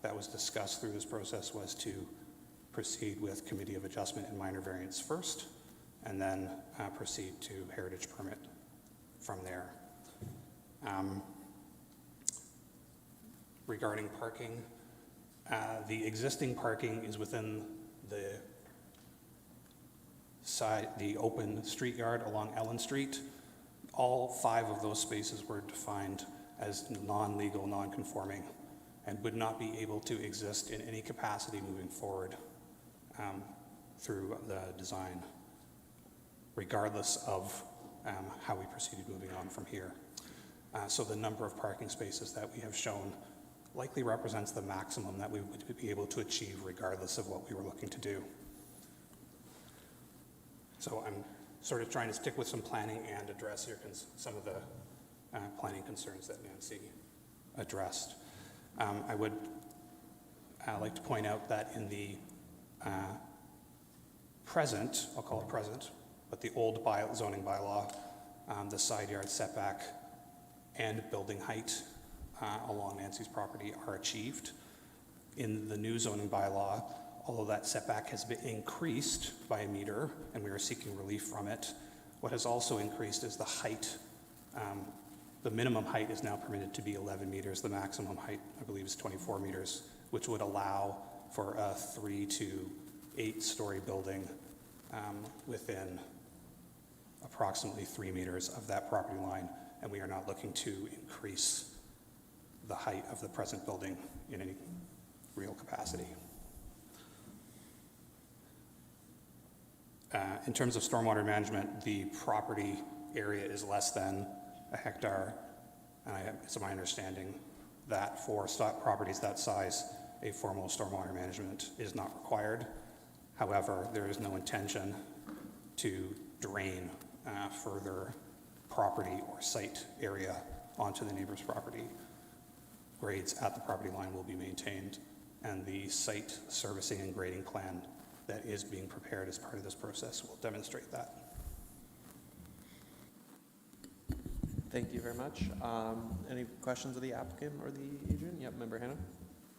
that was discussed through this process was to proceed with Committee of Adjustment and Minor Variance first, and then proceed to heritage permit from there. Regarding parking, the existing parking is within the open street yard along Ellen Street. All 5 of those spaces were defined as non-legal, non-conforming, and would not be able to exist in any capacity moving forward through the design, regardless of how we proceeded moving on from here. So the number of parking spaces that we have shown likely represents the maximum that we would be able to achieve regardless of what we were looking to do. So I'm sort of trying to stick with some planning and address some of the planning concerns that Nancy addressed. I would like to point out that in the present, I'll call it present, but the old zoning bylaw, the side yard setback and building height along Nancy's property are achieved. In the new zoning bylaw, although that setback has been increased by a meter and we are seeking relief from it, what has also increased is the height. The minimum height is now permitted to be 11 meters. The maximum height, I believe, is 24 meters, which would allow for a 3 to 8 story building within approximately 3 meters of that property line, and we are not looking to increase the height of the present building in any real capacity. In terms of stormwater management, the property area is less than a hectare, and it's my understanding that for stock properties that size, a formal stormwater management is not required. However, there is no intention to drain further property or site area onto the neighbor's property. Grades at the property line will be maintained, and the site servicing and grading plan that is being prepared as part of this process will demonstrate that. Thank you very much. Any questions of the applicant or the agent? Yep, Member Hanna.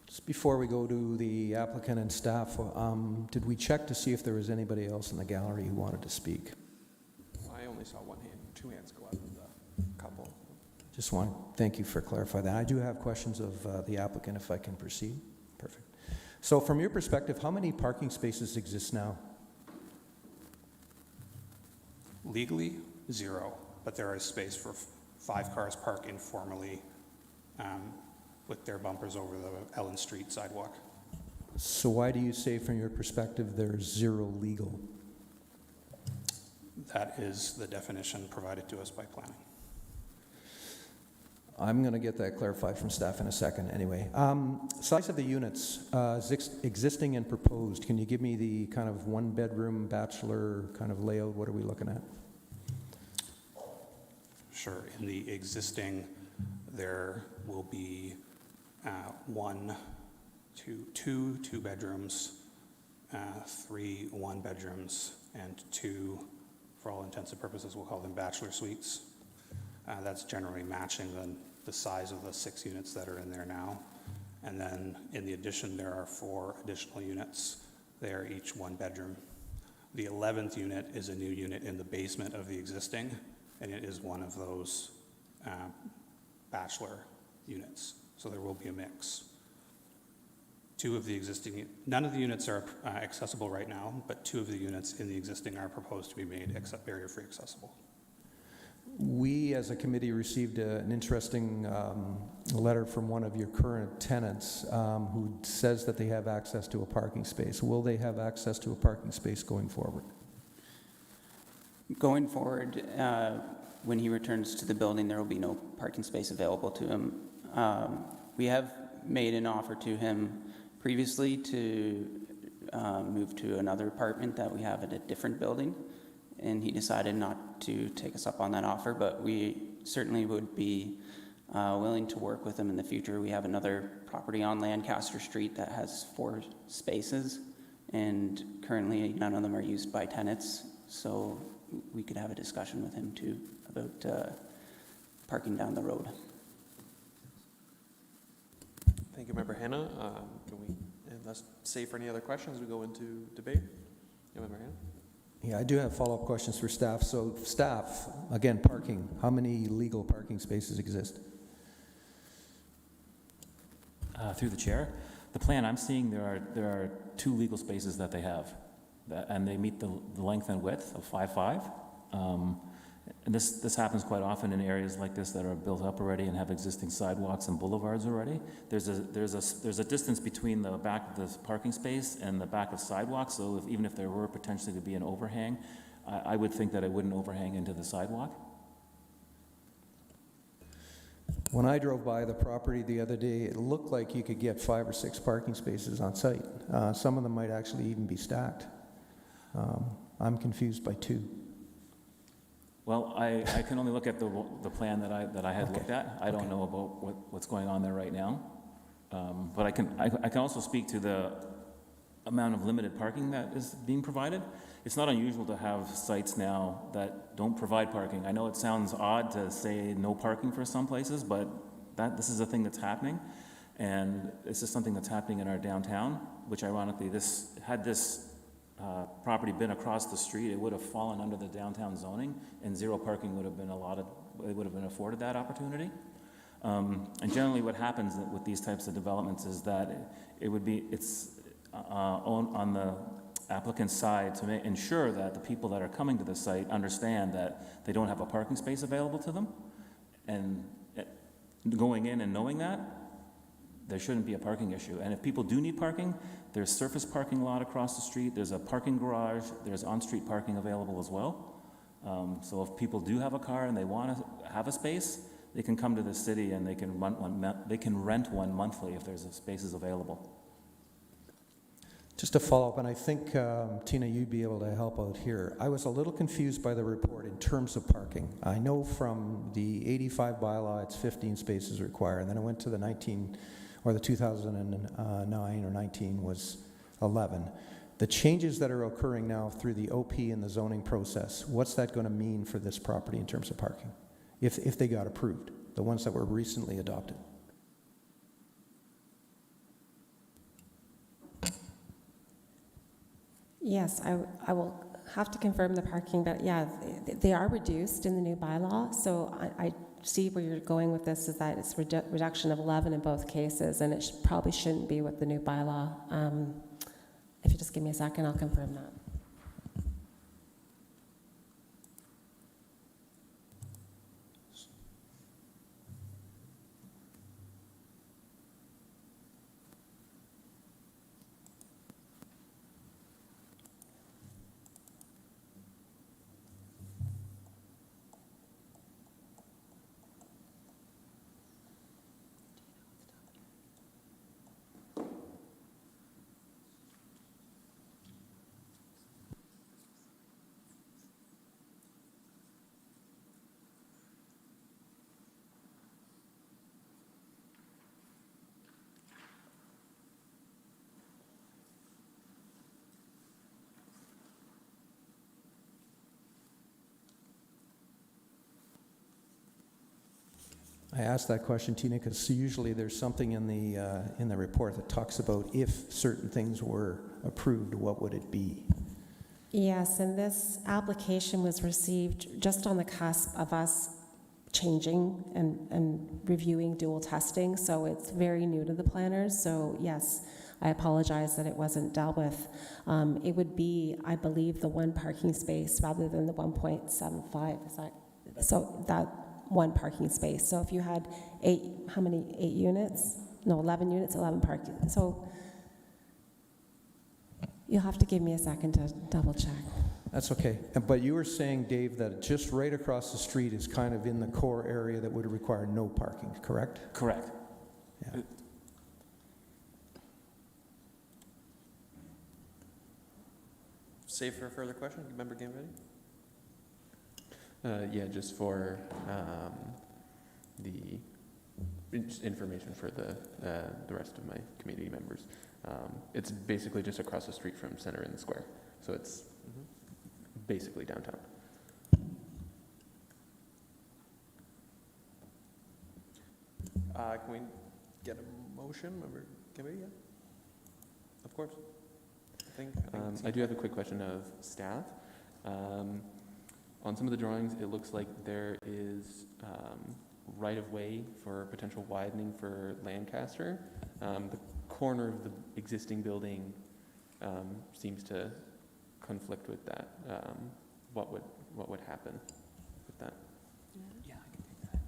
Just before we go to the applicant and staff, did we check to see if there was anybody else in the gallery who wanted to speak? I only saw one hand, 2 hands go up of the couple. Just want to thank you for clarifying that. I do have questions of the applicant, if I can proceed. Perfect. So from your perspective, how many parking spaces exist now? Legally, 0, but there is space for 5 cars parked informally with their bumpers over the Ellen Street sidewalk. So why do you say from your perspective there's 0 legal? That is the definition provided to us by planning. I'm going to get that clarified from staff in a second anyway. Size of the units, existing and proposed. Can you give me the kind of one-bedroom bachelor kind of layout? What are we looking at? Sure. In the existing, there will be two bedrooms, 3 one-bedrooms, and 2, for all intents and purposes, we'll call them bachelor suites. That's generally matching the size of the 6 units that are in there now. And then in the addition, there are 4 additional units. They are each 1 bedroom. The 11th unit is a new unit in the basement of the existing, and it is one of those bachelor units. So there will be a mix. None of the units are accessible right now, but 2 of the units in the existing are proposed to be made barrier-free accessible. We, as a committee, received an interesting letter from one of your current tenants who says that they have access to a parking space. Will they have access to a parking space going forward? Going forward, when he returns to the building, there will be no parking space available to him. We have made an offer to him previously to move to another apartment that we have at a different building, and he decided not to take us up on that offer, but we certainly would be willing to work with him in the future. We have another property on Lancaster Street that has 4 spaces, and currently none of them are used by tenants, so we could have a discussion with him too about parking down the road. Thank you, Member Hanna. Unless save for any other questions, we go into debate. Yeah, Member Hanna. Yeah, I do have follow-up questions for staff. So staff, again, parking. How many legal parking spaces exist? Through the chair, the plan I'm seeing, there are 2 legal spaces that they have, and they meet the length and width of 5'5". And this happens quite often in areas like this that are built up already and have existing sidewalks and boulevards already. There's a distance between the back of the parking space and the back of sidewalks, so even if there were potentially to be an overhang, I would think that it wouldn't overhang into the sidewalk. When I drove by the property the other day, it looked like you could get 5 or 6 parking spaces on site. Some of them might actually even be stacked. I'm confused by 2. Well, I can only look at the plan that I had looked at. I don't know about what's going on there right now. But I can also speak to the amount of limited parking that is being provided. It's not unusual to have sites now that don't provide parking. I know it sounds odd to say no parking for some places, but this is a thing that's happening. And this is something that's happening in our downtown, which ironically, had this property been across the street, it would have fallen under the downtown zoning, and 0 parking would have been it would have been afforded that opportunity. And generally what happens with these types of developments is that it's on the applicant's side to ensure that the people that are coming to the site understand that they don't have a parking space available to them. And going in and knowing that, there shouldn't be a parking issue. And if people do need parking, there's surface parking lot across the street, there's a parking garage, there's on-street parking available as well. So if people do have a car and they want to have a space, they can come to the city and they can rent one monthly if there's spaces available. Just to follow up, and I think, Tina, you'd be able to help out here. I was a little confused by the report in terms of parking. I know from the 85 bylaw, it's 15 spaces required, and then I went to the 2009 or 19 was 11. The changes that are occurring now through the OP and the zoning process, what's that going to mean for this property in terms of parking, if they got approved, the ones that were recently adopted? Yes, I will have to confirm the parking, but yeah, they are reduced in the new bylaw. So I see where you're going with this, is that it's reduction of 11 in both cases, and it probably shouldn't be with the new bylaw. If you just give me a second, I'll confirm that. I asked that question, Tina, because usually there's something in the report that talks about if certain things were approved, what would it be? Yes, and this application was received just on the cusp of us changing and reviewing dual testing, so it's very new to the planners. So yes, I apologize that it wasn't dealt with. It would be, I believe, the one parking space rather than the 1.75. Is that so? That one parking space. So if you had 8 units? No, 11 units, 11 parking. So you'll have to give me a second to double check. That's okay. But you were saying, Dave, that just right across the street is kind of in the core area that would require no parking, correct? Correct. Yeah. Save for a further question, Member Gambetti? Yeah, just for the information for the rest of my community members. It's basically just across the street from Center in the Square, so it's basically downtown. Can we get a motion, Member Gambetti? Yeah, of course. I do have a quick question of staff. On some of the drawings, it looks like there is right-of-way for potential widening for Lancaster. The corner of the existing building seems to conflict with that. What would happen with that? Yeah, I can take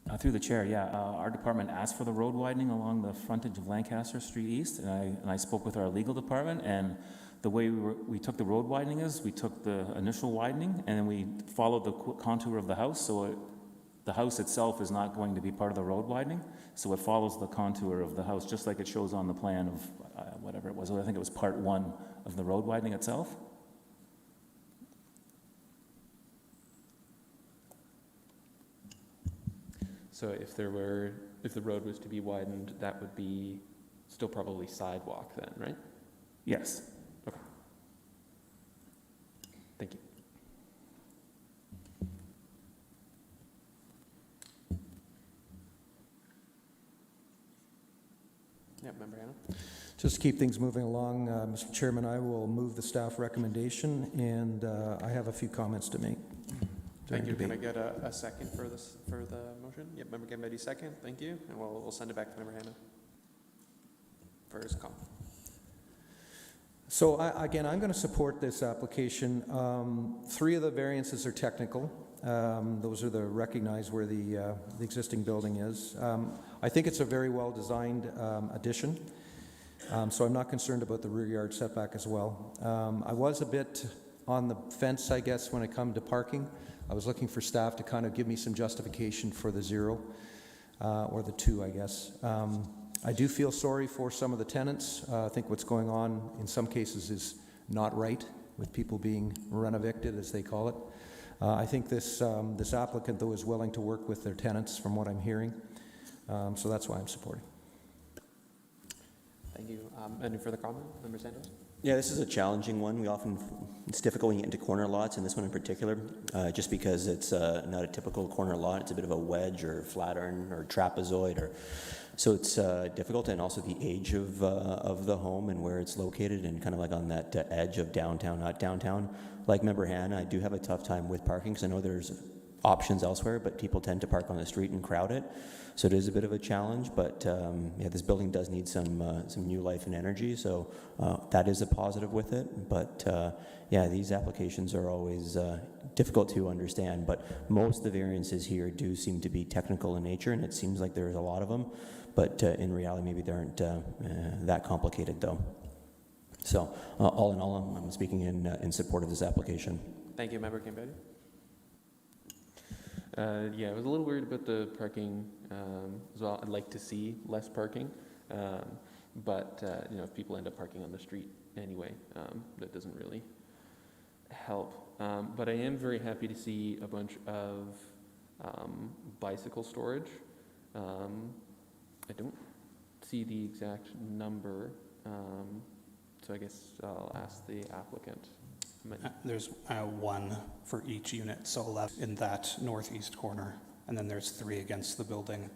that. Through the chair, yeah. Our department asked for the road widening along the frontage of Lancaster Street East, and I spoke with our legal department, and the way we took the road widening is we took the initial widening and then we followed the contour of the house. So the house itself is not going to be part of the road widening. So it follows the contour of the house, just like it shows on the plan of whatever it was. I think it was part 1 of the road widening itself. So if the road was to be widened, that would be still probably sidewalk then, right? Yes. Okay. Thank you. Yeah, Member Hanna? Just to keep things moving along, Mr. Chairman, I will move the staff recommendation, and I have a few comments to make. Thank you. Can I get a second for the motion? Yep, Member Gambetti, second. Thank you. And we'll send it back to Member Hanna for his comment. So again, I'm going to support this application. 3 of the variances are technical. Those are the recognized where the existing building is. I think it's a very well-designed addition, so I'm not concerned about the rear yard setback as well. I was a bit on the fence, I guess, when it comes to parking. I was looking for staff to kind of give me some justification for the 0 or the 2, I guess. I do feel sorry for some of the tenants. I think what's going on in some cases is not right, with people being rent-evicted, as they call it. I think this applicant, though, is willing to work with their tenants, from what I'm hearing. So that's why I'm supporting. Thank you. Any further comment, Member Santos? Yeah, this is a challenging one. It's difficult when you get into corner lots, and this one in particular, just because it's not a typical corner lot. It's a bit of a wedge or flatiron or trapezoid, so it's difficult, and also the age of the home and where it's located, and kind of like on that edge of downtown, not downtown. Like Member Hanna, I do have a tough time with parking because I know there's options elsewhere, but people tend to park on the street and crowd it. So it is a bit of a challenge, but yeah, this building does need some new life and energy, so that is a positive with it. But yeah, these applications are always difficult to understand, but most of the variances here do seem to be technical in nature, and it seems like there's a lot of them, but in reality, maybe they aren't that complicated, though. So all in all, I'm speaking in support of this application. Thank you, Member Gambetti. Yeah, I was a little worried about the parking as well. I'd like to see less parking, but if people end up parking on the street anyway, that doesn't really help. But I am very happy to see a bunch of bicycle storage. I don't see the exact number, so I guess I'll ask the applicant. There's 1 for each unit, so 11 in that northeast corner and then there's 3 against the building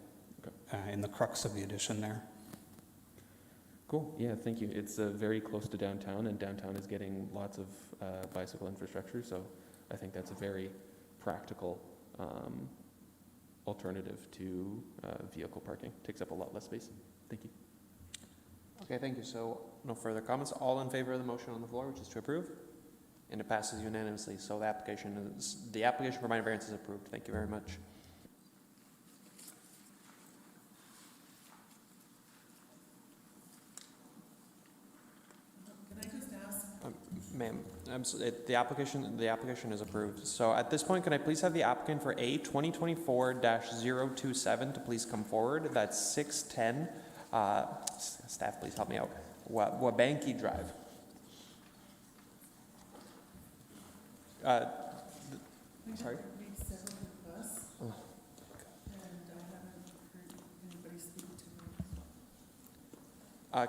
in the crux of the addition there. Cool, yeah, thank you. It's very close to downtown, and downtown is getting lots of bicycle infrastructure, so I think that's a very practical alternative to vehicle parking. Takes up a lot less space. Thank you. Okay, thank you. So no further comments. All in favor of the motion on the floor, which is to approve? And it passes unanimously. So the application for minor variance is approved. Thank you very much. Can I just ask? Ma'am, the application is approved. So at this point, can I please have the applicant for A 2024-027 to please come forward? That's 610. Staff, please help me out. Wabanki Drive. Sorry?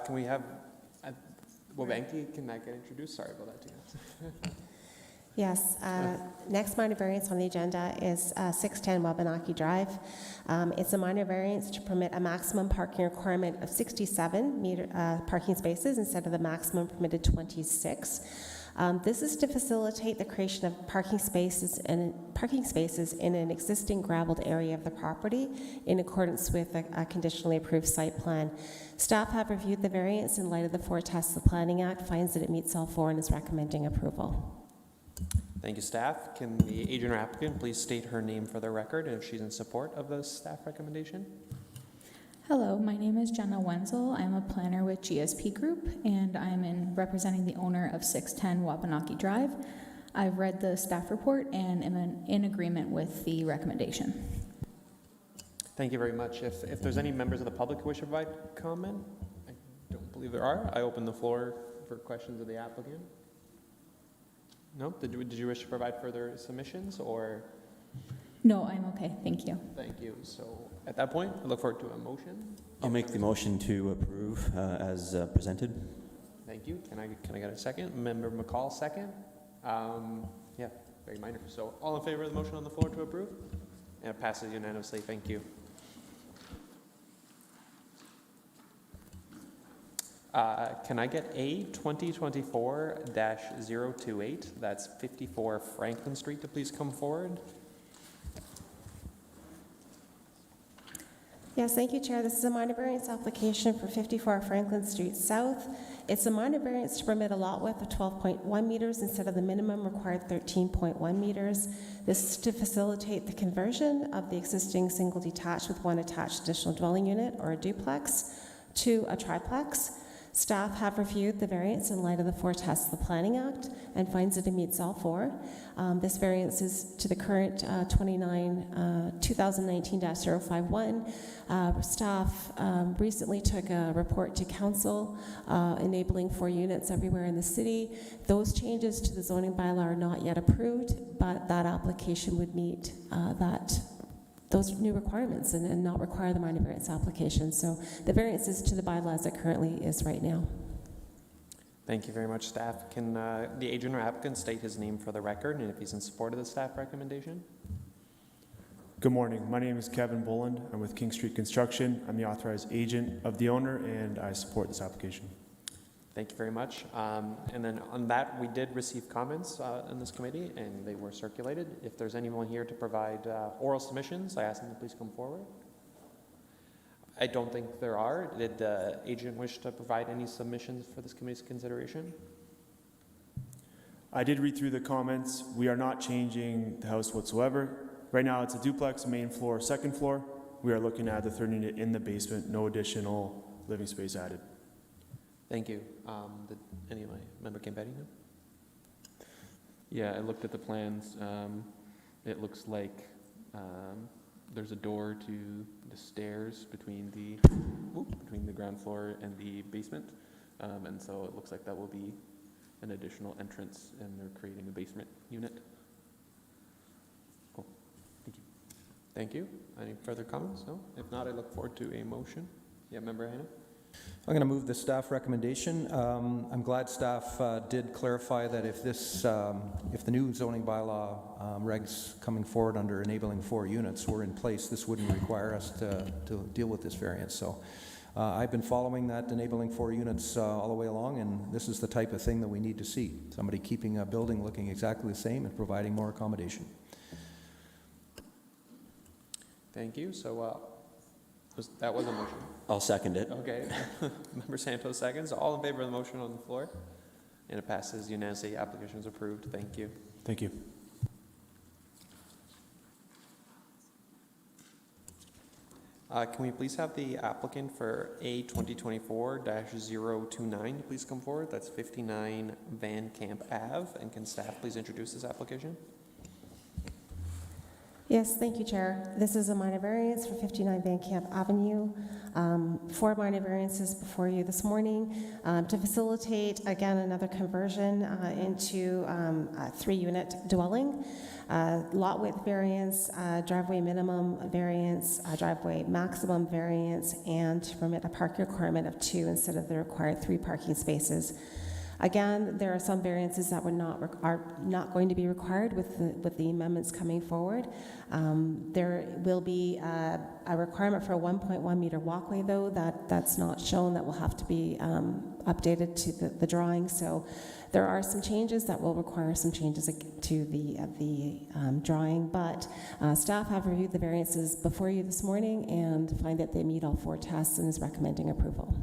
Can we have Wabanki? Can that get introduced? Sorry about that, too. Yes, next minor variance on the agenda is 610 Wabanaki Drive. It's a minor variance to permit a maximum parking requirement of 67 parking spaces instead of the maximum permitted 26. This is to facilitate the creation of parking spaces in an existing graveled area of the property in accordance with a conditionally approved site plan. Staff have reviewed the variance in light of the 4 tests of the Planning Act, finds that it meets all 4, and is recommending approval. Thank you, staff. Can the agent or applicant please state her name for the record and if she's in support of the staff recommendation? Hello, my name is Jenna Wenzel. I'm a planner with GSP Group, and I'm representing the owner of 610 Wabanaki Drive. I've read the staff report and am in agreement with the recommendation. Thank you very much. If there's any members of the public who wish to provide comment, I don't believe there are. I open the floor for questions of the applicant. No? Did you wish to provide further submissions, or? No, I'm okay. Thank you. Thank you. So at that point, I look forward to a motion. I'll make the motion to approve as presented. Thank you. Can I get a second? Member McCall, second. Yeah, very minor. So all in favor of the motion on the floor to approve? And it passes unanimously. Thank you. Can I get A 2024-028? That's 54 Franklin Street to please come forward. Yes, thank you, Chair. This is a minor variance application for 54 Franklin Street South. It's a minor variance to permit a lot width of 12.1 meters instead of the minimum required 13.1 meters. This is to facilitate the conversion of the existing single detached with 1 attached additional dwelling unit or a duplex to a triplex. Staff have reviewed the variance in light of the 4 tests of the Planning Act and finds that it meets all 4. This variance is to the current 2019-051. Staff recently took a report to council enabling 4 units everywhere in the city. Those changes to the zoning bylaw are not yet approved, but that application would meet those new requirements and not require the minor variance application. So the variance is to the bylaws that currently is right now. Thank you very much, staff. Can the agent or applicant state his name for the record and if he's in support of the staff recommendation? Good morning. My name is Kevin Boland. I'm with King Street Construction. I'm the authorized agent of the owner, and I support this application. Thank you very much. And then on that, we did receive comments in this committee, and they were circulated. If there's anyone here to provide oral submissions, I ask them to please come forward. I don't think there are. Did the agent wish to provide any submissions for this committee's consideration? I did read through the comments. We are not changing the house whatsoever. Right now, it's a duplex, main floor, second floor. We are looking at the third unit in the basement, no additional living space added. Thank you. Did any of my member Campetti know? Yeah, I looked at the plans. It looks like there's a door to the stairs between the ground floor and the basement, and so it looks like that will be an additional entrance, and they're creating a basement unit. Cool. Thank you. Thank you. Any further comments? No? If not, I look forward to a motion. Yeah, Member Hanna? I'm going to move the staff recommendation. I'm glad staff did clarify that if the new zoning bylaw regs coming forward under enabling 4 units were in place, this wouldn't require us to deal with this variance. So I've been following that enabling 4 units all the way along, and this is the type of thing that we need to see. Somebody keeping a building looking exactly the same and providing more accommodation. Thank you. So that was a motion. I'll second it. Okay. Member Santos seconds. All in favor of the motion on the floor? And it passes unanimously. Application is approved. Thank you. Thank you. Can we please have the applicant for A 2024-029 please come forward? That's 59 Van Camp Ave. And can staff please introduce this application? Yes, thank you, Chair. This is a minor variance for 59 Van Camp Avenue. 4 minor variances before you this morning to facilitate, again, another conversion into a 3-unit dwelling. Lot width variance, driveway minimum variance, driveway maximum variance, and to permit a parking requirement of 2 instead of the required 3 parking spaces. Again, there are some variances that are not going to be required with the amendments coming forward. There will be a requirement for a 1.1 meter walkway, though that's not shown. That will have to be updated to the drawing. So there are some changes that will require some changes to the drawing. But staff have reviewed the variances before you this morning and find that they meet all 4 tests and is recommending approval.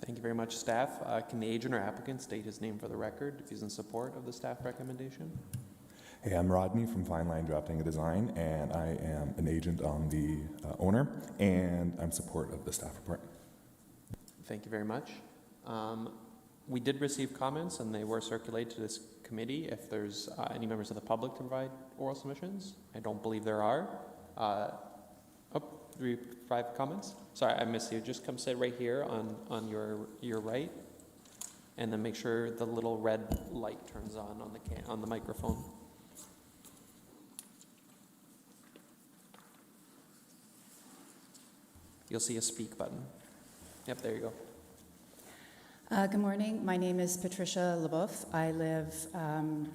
Thank you very much, staff. Can the agent or applicant state his name for the record if he's in support of the staff recommendation? Hey, I'm Rodney from Fine Line Drafting and Design, and I am an agent on the owner, and I'm in support of the staff report. Thank you very much. We did receive comments, and they were circulated to this committee. If there's any members of the public to provide oral submissions, I don't believe there are. 5 comments? Sorry, I missed you. Just come sit right here on your right, and then make sure the little red light turns on the microphone. You'll see a speak button. Yep, there you go. Good morning. My name is Patricia LeBoeuf. I live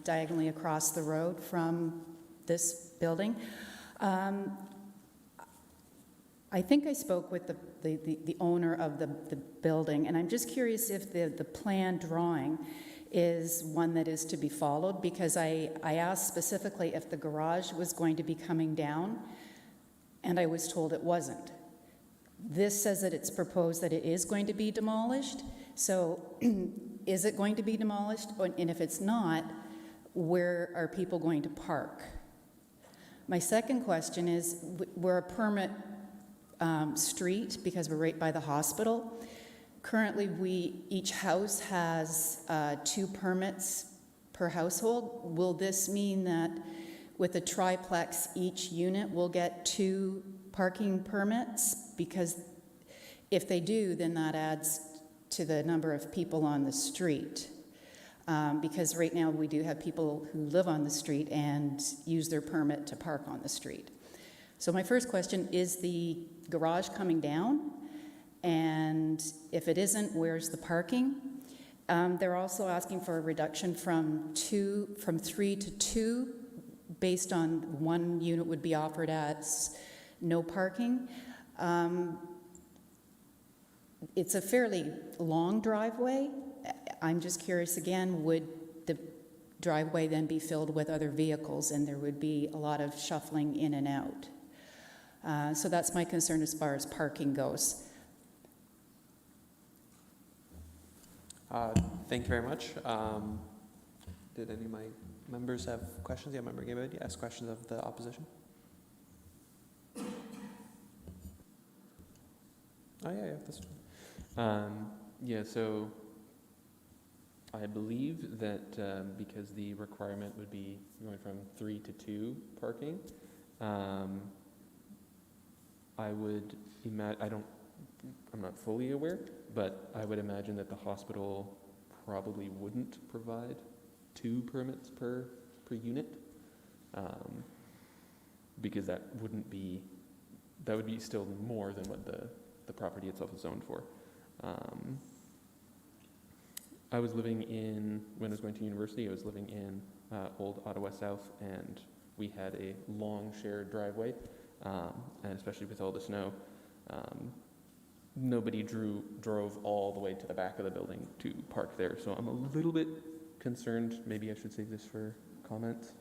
diagonally across the road from this building. I think I spoke with the owner of the building, and I'm just curious if the plan drawing is one that is to be followed, because I asked specifically if the garage was going to be coming down, and I was told it wasn't. This says that it's proposed that it is going to be demolished, so is it going to be demolished? And if it's not, where are people going to park? My second question is, we're a permit street because we're right by the hospital. Currently, each house has 2 permits per household. Will this mean that with a triplex, each unit will get 2 parking permits? Because if they do, then that adds to the number of people on the street. Because right now we do have people who live on the street and use their permit to park on the street. So my first question, is the garage coming down? And if it isn't, where's the parking? They're also asking for a reduction from 3 to 2, based on 1 unit would be offered as no parking. It's a fairly long driveway. I'm just curious again, would the driveway then be filled with other vehicles and there would be a lot of shuffling in and out? So that's my concern as far as parking goes. Thank you very much. Did any of my members have questions? Yeah, Member Gabby, ask questions of the opposition. Oh, yeah, this one. Yeah, so I believe that because the requirement would be going from 3 to 2 parking, I would imagine, I'm not fully aware, but I would imagine that the hospital probably wouldn't provide 2 permits per unit, because that would be still more than what the property itself is zoned for. I was living in, when I was going to university, I was living in Old Ottawa South, and we had a long shared driveway, and especially with all the snow, nobody drove all the way to the back of the building to park there. So I'm a little bit concerned. Maybe I should save this for comments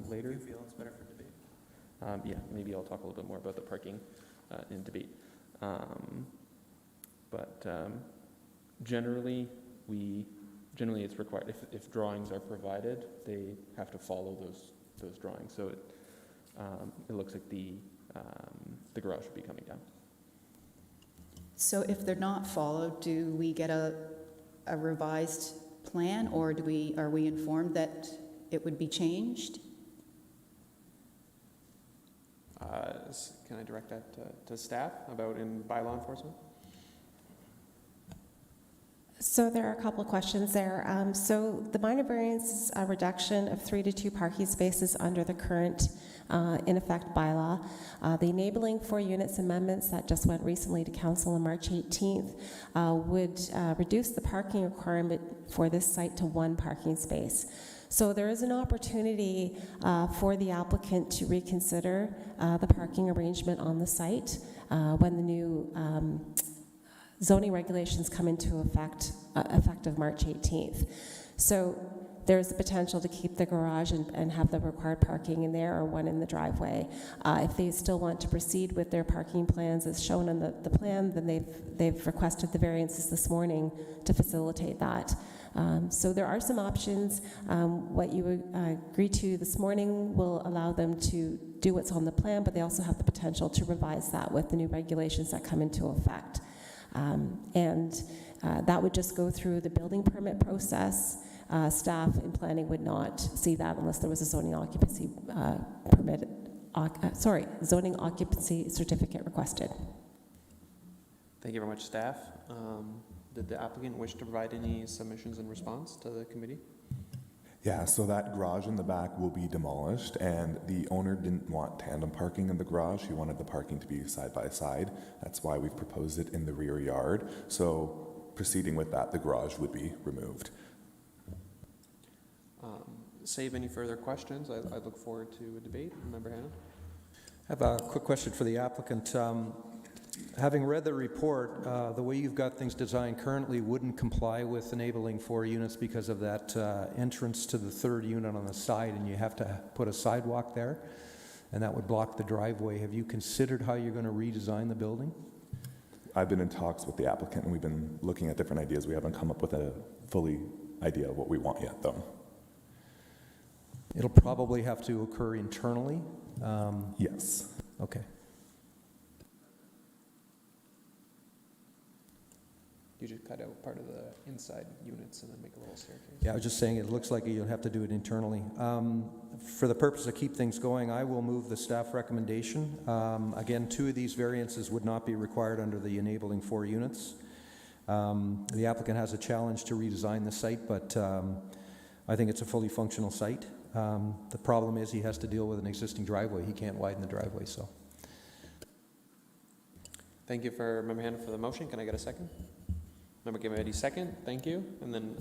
later. You feel it's better for debate? Yeah, maybe I'll talk a little bit more about the parking in debate. But generally it's required. If drawings are provided, they have to follow those drawings. So it looks like the garage should be coming down. So if they're not followed, do we get a revised plan, or are we informed that it would be changed? Can I direct that to staff about in bylaw enforcement? So there are a couple of questions there. So the minor variance is a reduction of 3 to 2 parking spaces under the current in effect bylaw. The enabling 4 units amendments that just went recently to council on March 18th would reduce the parking requirement for this site to 1 parking space. So there is an opportunity for the applicant to reconsider the parking arrangement on the site when the new zoning regulations come into effect effective March 18th. So there's the potential to keep the garage and have the required parking in there, or one in the driveway. If they still want to proceed with their parking plans as shown on the plan, then they've requested the variances this morning to facilitate that. So there are some options. What you agree to this morning will allow them to do what's on the plan, but they also have the potential to revise that with the new regulations that come into effect. That would just go through the building permit process. Staff and planning would not see that unless there was a zoning occupancy zoning occupancy certificate requested. Thank you very much, staff. Did the applicant wish to provide any submissions in response to the committee? Yeah, so that garage in the back will be demolished, and the owner didn't want tandem parking in the garage. He wanted the parking to be side by side. That's why we've proposed it in the rear yard. So proceeding with that, the garage would be removed. Save any further questions. I look forward to a debate. Member Hanna? I have a quick question for the applicant. Having read the report, the way you've got things designed currently wouldn't comply with enabling 4 units because of that entrance to the 3rd unit on the side, and you have to put a sidewalk there, and that would block the driveway. Have you considered how you're going to redesign the building? I've been in talks with the applicant, and we've been looking at different ideas. We haven't come up with a fully idea of what we want yet, though. It'll probably have to occur internally. Yes. Okay. You just cut out part of the inside units and then make a little staircase. Yeah, I was just saying it looks like you'll have to do it internally. For the purpose of keep things going, I will move the staff recommendation. Again, 2 of these variances would not be required under the enabling 4 units. The applicant has a challenge to redesign the site, but I think it's a fully functional site. The problem is he has to deal with an existing driveway. He can't widen the driveway, so. Thank you for Member Hanna for the motion. Can I get a second? Member Gambetti, second. Thank you. And then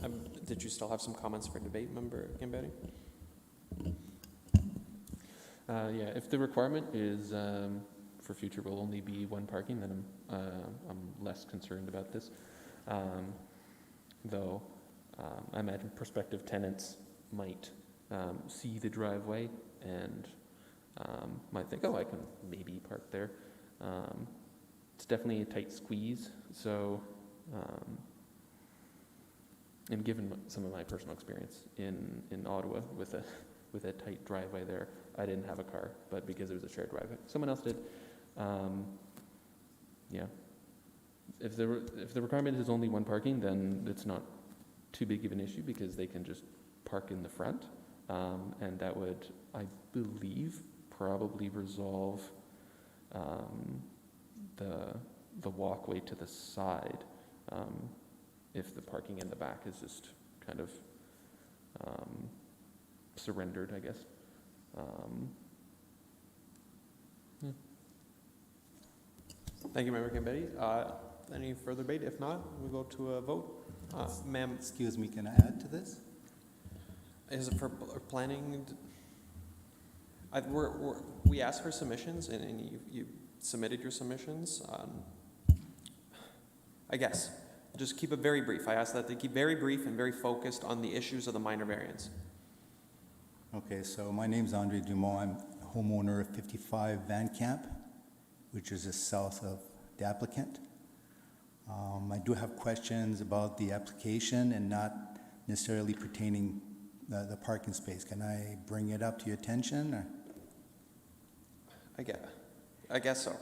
did you still have some comments for debate, Member Gambetti? Yeah, if the requirement is for future will only be 1 parking, then I'm less concerned about this. Though I imagine prospective tenants might see the driveway and might think, oh, I can maybe park there. It's definitely a tight squeeze, so and given some of my personal experience in Ottawa with a tight driveway there, I didn't have a car, but because it was a shared driveway, someone else did. Yeah, if the requirement is only 1 parking, then it's not too big of an issue because they can just park in the front, and that would, I believe, probably resolve the walkway to the side. If the parking in the back is just kind of surrendered, I guess. Yeah. Thank you, Member Gambetti. Any further debate? If not, we go to a vote. Ma'am, Excuse me, can I add to this? is it for planning? We asked for submissions, and you submitted your submissions. I guess, just keep it very brief. I asked that they keep very brief and very focused on the issues of the minor variance. Okay, so my name's Andre Dumont. I'm homeowner of 55 Van Camp, which is just south of the applicant. I do have questions about the application and not necessarily pertaining the parking space. Can I bring it up to your attention? Or? I guess so.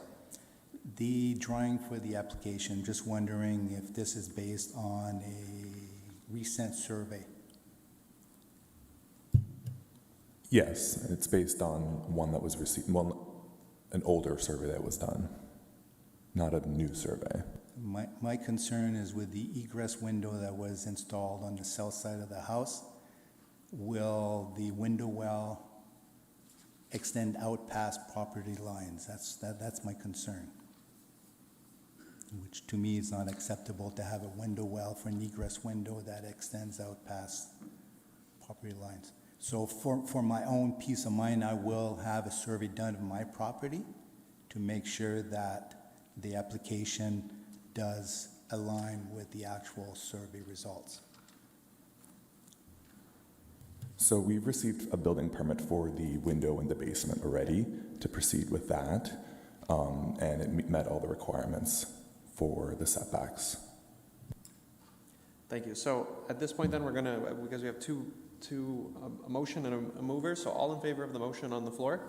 The drawing for the application, just wondering if this is based on a recent survey. Yes, it's based on one that was received, an older survey that was done, not a new survey. My concern is with the egress window that was installed on the south side of the house. Will the window well extend out past property lines? That's my concern. Which to me is not acceptable to have a window well for an egress window that extends out past property lines. So for my own peace of mind, I will have a survey done of my property to make sure that the application does align with the actual survey results. So we've received a building permit for the window in the basement already to proceed with that, and it met all the requirements for the setbacks. Thank you. So at this point then, we're gonna, because we have a motion and a mover, so all in favor of the motion on the floor?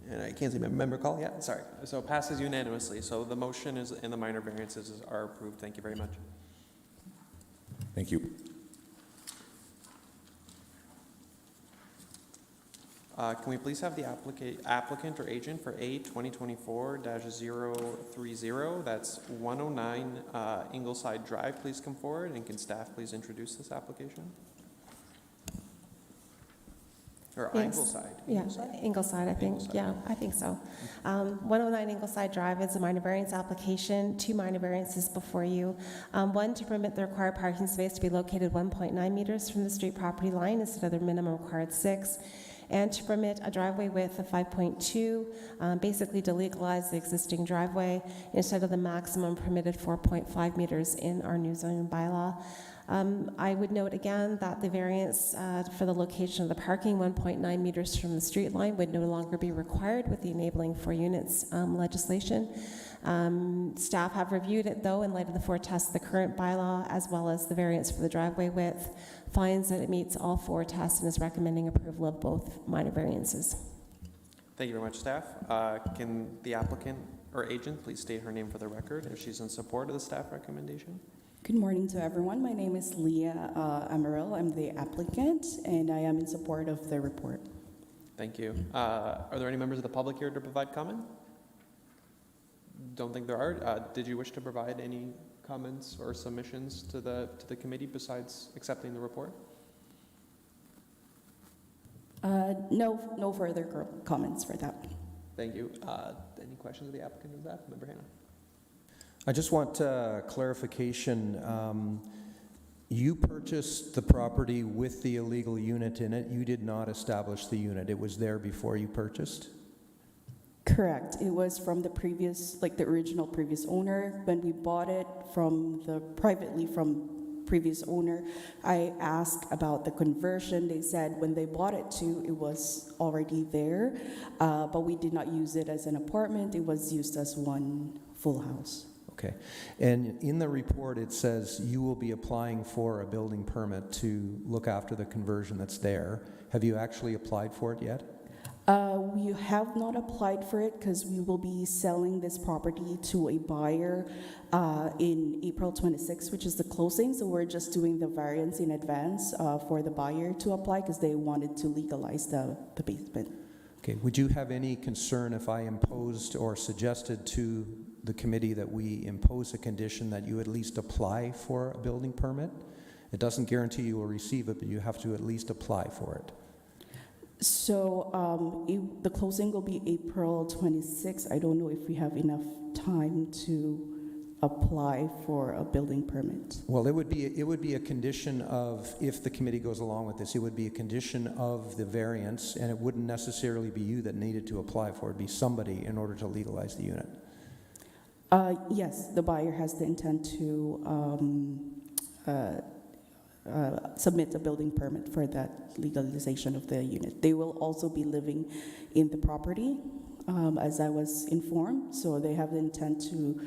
And I can't see my member call, yeah, sorry. So it passes unanimously. So the motion is, and the minor variances are approved. Thank you very much. Thank you. Can we please have the applicant or agent for A 2024-030, that's 109 Ingleside Drive, please come forward, and can staff please introduce this application? Or Yes. Ingleside? Yeah, Ingleside, I think. Ingleside. Yeah, I think so. 109 Ingleside Drive is a minor variance application. 2 minor variances before you. One, to permit the required parking space to be located 1.9 meters from the street property line instead of the minimum required 6. And to permit a driveway width of 5.2, basically to legalize the existing driveway instead of the maximum permitted 4.5 meters in our new zoning bylaw. I would note again that the variance for the location of the parking 1.9 meters from the street line would no longer be required with the enabling 4 units legislation. Staff have reviewed it though in light of the 4 tests, the current bylaw, as well as the variance for the driveway width, finds that it meets all 4 tests and is recommending approval of both minor variances. Thank you very much, staff. Can the applicant or agent please state her name for the record if she's in support of the staff recommendation? Good morning to everyone. My name is Leah Amaral. I'm the applicant, and I am in support of the report. Thank you. Are there any members of the public here to provide comment? Don't think there are. Did you wish to provide any comments or submissions to the committee besides accepting the report? No further comments for that. Thank you. Any questions of the applicant or staff? Member Hanna. I just want clarification. You purchased the property with the illegal unit in it. You did not establish the unit. It was there before you purchased? Correct. It was from the previous, like the original previous owner. When we bought it privately from previous owner, I asked about the conversion. They said when they bought it too, it was already there, but we did not use it as an apartment. It was used as one full house. Okay. And in the report, it says you will be applying for a building permit to look after the conversion that's there. Have you actually applied for it yet? We have not applied for it because we will be selling this property to a buyer in April 26th, which is the closing. So we're just doing the variance in advance for the buyer to apply because they wanted to legalize the basement. Okay. Would you have any concern if I imposed or suggested to the committee that we impose a condition that you at least apply for a building permit? It doesn't guarantee you will receive it, but you have to at least apply for it. So the closing will be April 26th. I don't know if we have enough time to apply for a building permit. Well, it would be a condition of, if the committee goes along with this, it would be a condition of the variance, and it wouldn't necessarily be you that needed to apply for it. It'd be somebody in order to legalize the unit. Yes, the buyer has the intent to submit a building permit for that legalization of the unit. They will also be living in the property, as I was informed, so they have the intent to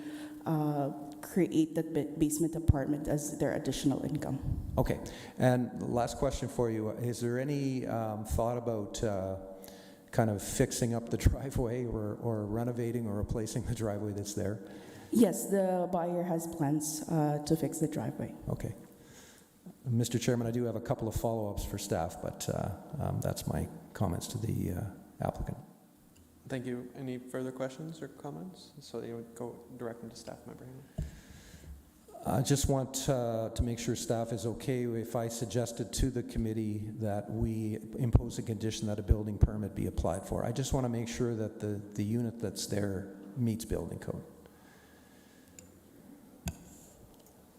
create the basement apartment as their additional income. Okay, and the last question for you, is there any thought about kind of fixing up the driveway or renovating or replacing the driveway that's there? Yes, the buyer has plans to fix the driveway. Okay. Mr. Chairman, I do have a couple of follow-ups for staff, but that's my comments to the applicant. Thank you. Any further questions or comments? So you would go direct into staff member. I just want to make sure staff is okay if I suggested to the committee that we impose a condition that a building permit be applied for. I just want to make sure that the unit that's there meets building code.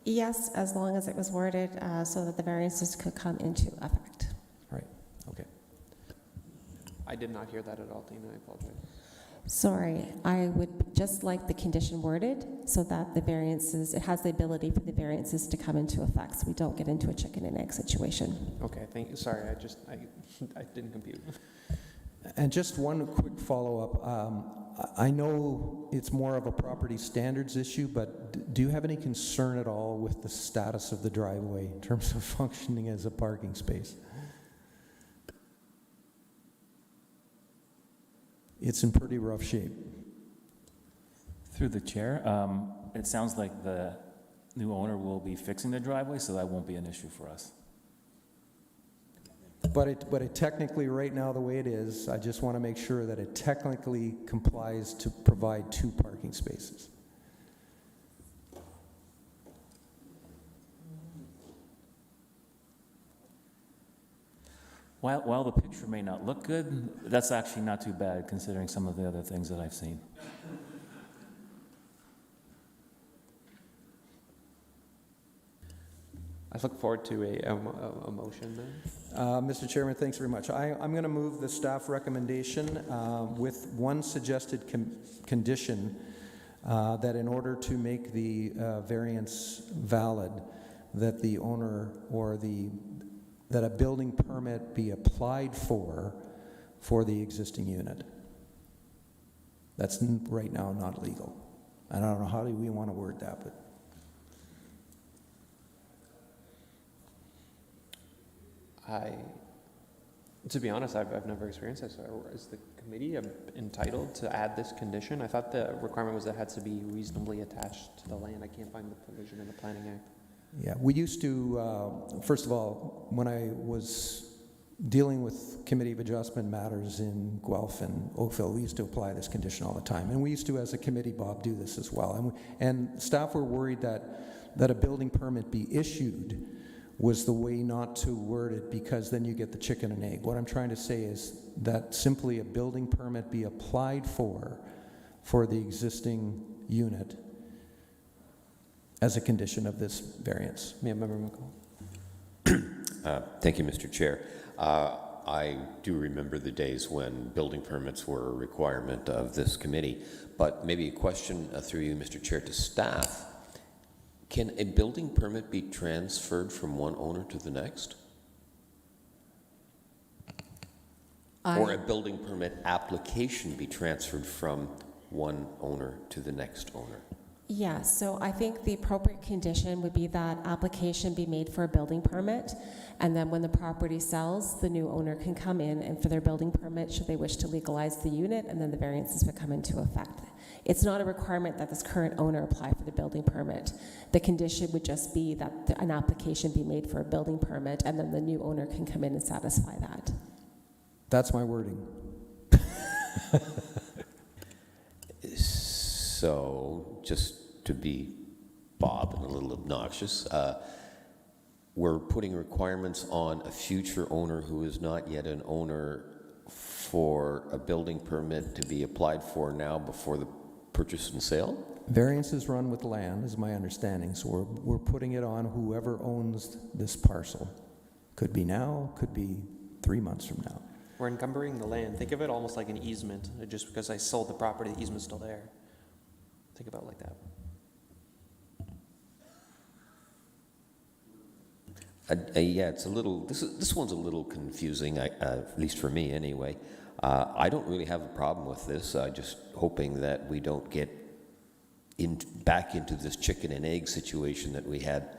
Yes, as long as it was worded so that the variances could come into effect. Right, okay. I did not hear that at all, Tina. I apologize. Sorry, I would just like the condition worded so that the variances, it has the ability for the variances to come into effect, so we don't get into a chicken and egg situation. Okay, thank you. Sorry, I didn't compute. And just one quick follow-up. I know it's more of a property standards issue, but do you have any concern at all with the status of the driveway in terms of functioning as a parking space? It's in pretty rough shape. Through the chair, it sounds like the new owner will be fixing the driveway, so that won't be an issue for us. But it technically, right now, the way it is, I just want to make sure that it technically complies to provide 2 parking spaces. While the picture may not look good, that's actually not too bad considering some of the other things that I've seen. I look forward to a motion then. Mr. Chairman, thanks very much. I'm going to move the staff recommendation with one suggested condition that in order to make the variance valid, that the owner or that a building permit be applied for the existing unit. That's right now not legal. I don't know how do we want to word that, but. To be honest, I've never experienced this. So is the committee entitled to add this condition? I thought the requirement was that it had to be reasonably attached to the land. I can't find the provision in the Planning Act. Yeah, we used to, first of all, when I was dealing with Committee of Adjustment matters in Guelph and Oakville, we used to apply this condition all the time. And we used to, as a committee, Bob, do this as well. And staff were worried that a building permit be issued was the way not to word it, because then you get the chicken and egg. What I'm trying to say is that simply a building permit be applied for the existing unit as a condition of this variance. Yeah, Member McCall. Thank you, Mr. Chair. I do remember the days when building permits were a requirement of this committee, but maybe a question through you, Mr. Chair, to staff. Can a building permit be transferred from one owner to the next? Or a building permit application be transferred from one owner to the next owner? Yeah, so I think the appropriate condition would be that application be made for a building permit, and then when the property sells, the new owner can come in and for their building permit, should they wish to legalize the unit, and then the variances would come into effect. It's not a requirement that this current owner apply for the building permit. The condition would just be that an application be made for a building permit, and then the new owner can come in and satisfy that. That's my wording. So, just to be Bob and a little obnoxious, we're putting requirements on a future owner who is not yet an owner for a building permit to be applied for now before the purchase and sale? Variances run with land, is my understanding, so we're putting it on whoever owns this parcel. Could be now, could be 3 months from now. We're encumbering the land. Think of it almost like an easement. Just because I sold the property, the easement's still there. Think about it like that. Yeah, it's a little, this one's a little confusing, at least for me anyway. I don't really have a problem with this. I'm just hoping that we don't get back into this chicken and egg situation that we had,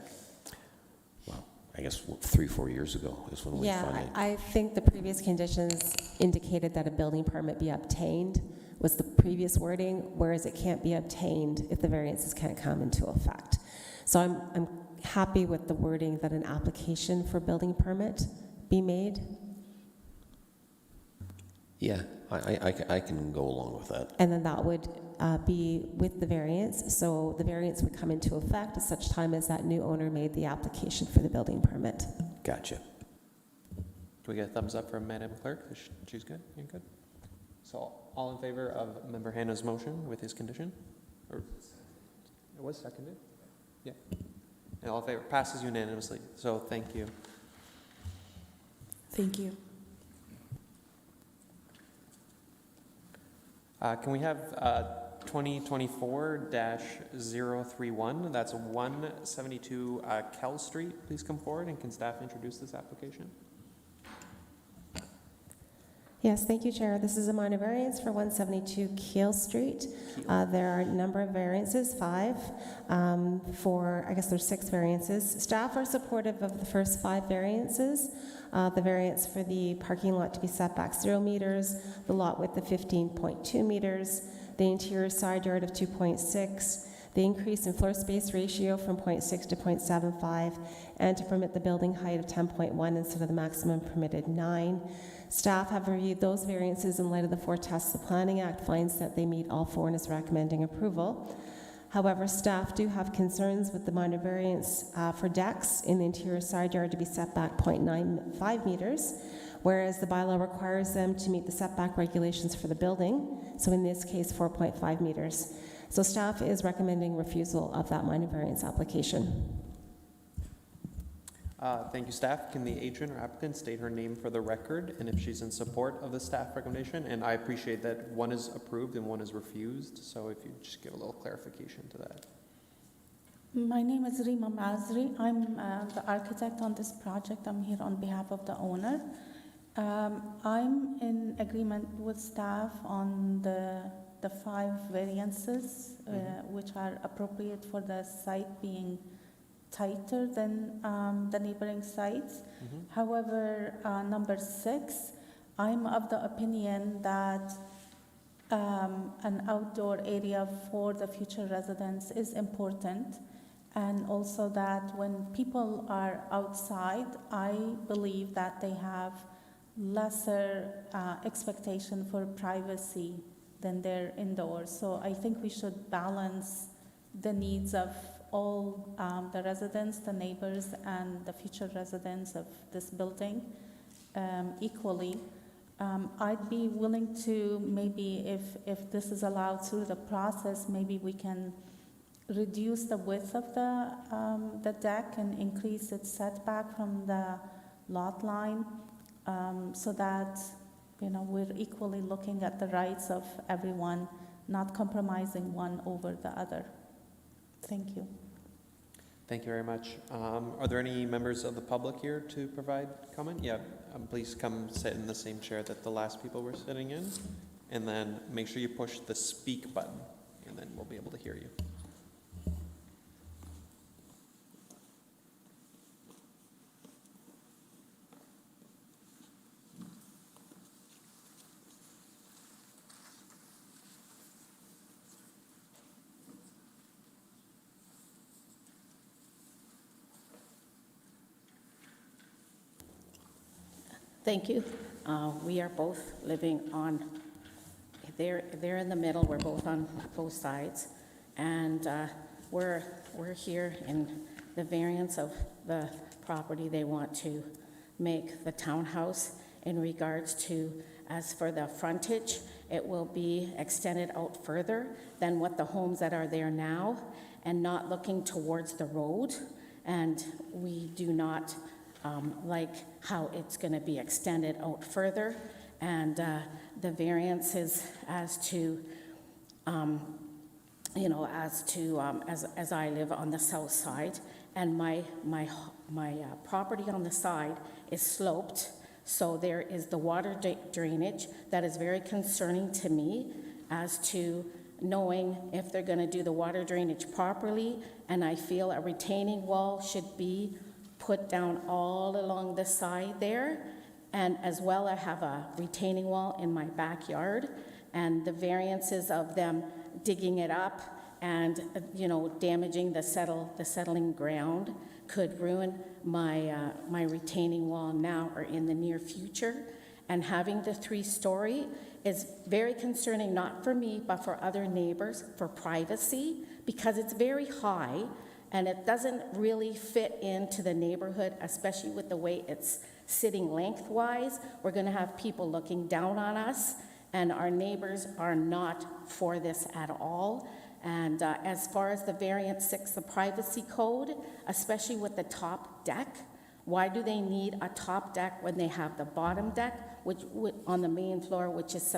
well, I guess 3-4 years ago is when we finally... Yeah, I think the previous conditions indicated that a building permit be obtained was the previous wording, whereas it can't be obtained if the variances can't come into effect. So I'm happy with the wording that an application for building permit be made. Yeah, I can go along with that. And then that would be with the variance. So the variance would come into effect at such time as that new owner made the application for the building permit. Gotcha. Do we get a thumbs up from Madam Clerk? She's good? You're good? So all in favor of Member Hannah's motion with his condition? Or it was seconded? Yeah. And all in favor? Passes unanimously. So thank you. Thank you. Can we have 2024-031, that's 172 Kell Street, please come forward, and can staff introduce this application? Yes, thank you, Chair. This is a minor variance for 172 Keel Street. There are a number of variances, 5. I guess there's 6 variances. Staff are supportive of the first 5 variances. The variance for the parking lot to be set back 0 meters, the lot width of 15.2 meters, the interior side yard of 2.6, the increase in floor space ratio from 0.6 to 0.75, and to permit the building height of 10.1 instead of the maximum permitted 9. Staff have reviewed those variances in light of the 4 tests the Planning Act finds that they meet all 4 and is recommending approval. However, staff do have concerns with the minor variance for decks in the interior side yard to be set back 0.95 meters, whereas the bylaw requires them to meet the setback regulations for the building, so in this case 4.5 meters. So staff is recommending refusal of that minor variance application. Thank you, staff. Can the agent or applicant state her name for the record and if she's in support of the staff recommendation? And I appreciate that one is approved and one is refused, so if you just give a little clarification to that. My name is Rima Mazri. I'm the architect on this project. I'm here on behalf of the owner. I'm in agreement with staff on the 5 variances, which are appropriate for the site being tighter than the neighboring sites. However, number 6, I'm of the opinion that an outdoor area for the future residents is important, and also that when people are outside, I believe that they have lesser expectation for privacy than they're indoors. So I think we should balance the needs of all the residents, the neighbors, and the future residents of this building equally. I'd be willing to maybe, if this is allowed through the process, maybe we can reduce the width of the deck and increase its setback from the lot line, so that we're equally looking at the rights of everyone, not compromising one over the other. Thank you. Thank you very much. Are there any members of the public here to provide comment? Yeah, please come sit in the same chair that the last people were sitting in, and then make sure you push the speak button, and then we'll be able to hear you. Thank you. We are both living on, they're in the middle, we're both on both sides, and we're here in the variance of the property they want to make the townhouse in regards to As for the frontage, it will be extended out further than what the homes that are there now, and not looking towards the road. And we do not like how it's going to be extended out further. And the variances as to, as I live on the south side, and my property on the side is sloped, so there is the water drainage that is very concerning to me as to knowing if they're going to do the water drainage properly. And I feel a retaining wall should be put down all along the side there. And as well, I have a retaining wall in my backyard, and the variances of them digging it up and, damaging the settling ground could ruin my retaining wall now or in the near future. And having the 3-story is very concerning, not for me, but for other neighbors, for privacy, because it's very high and it doesn't really fit into the neighborhood, especially with the way it's sitting lengthwise. We're going to have people looking down on us, and our neighbors are not for this at all. And as far as the variant 6, the privacy code, especially with the top deck, why do they need a top deck when they have the bottom deck, which on the main floor, which is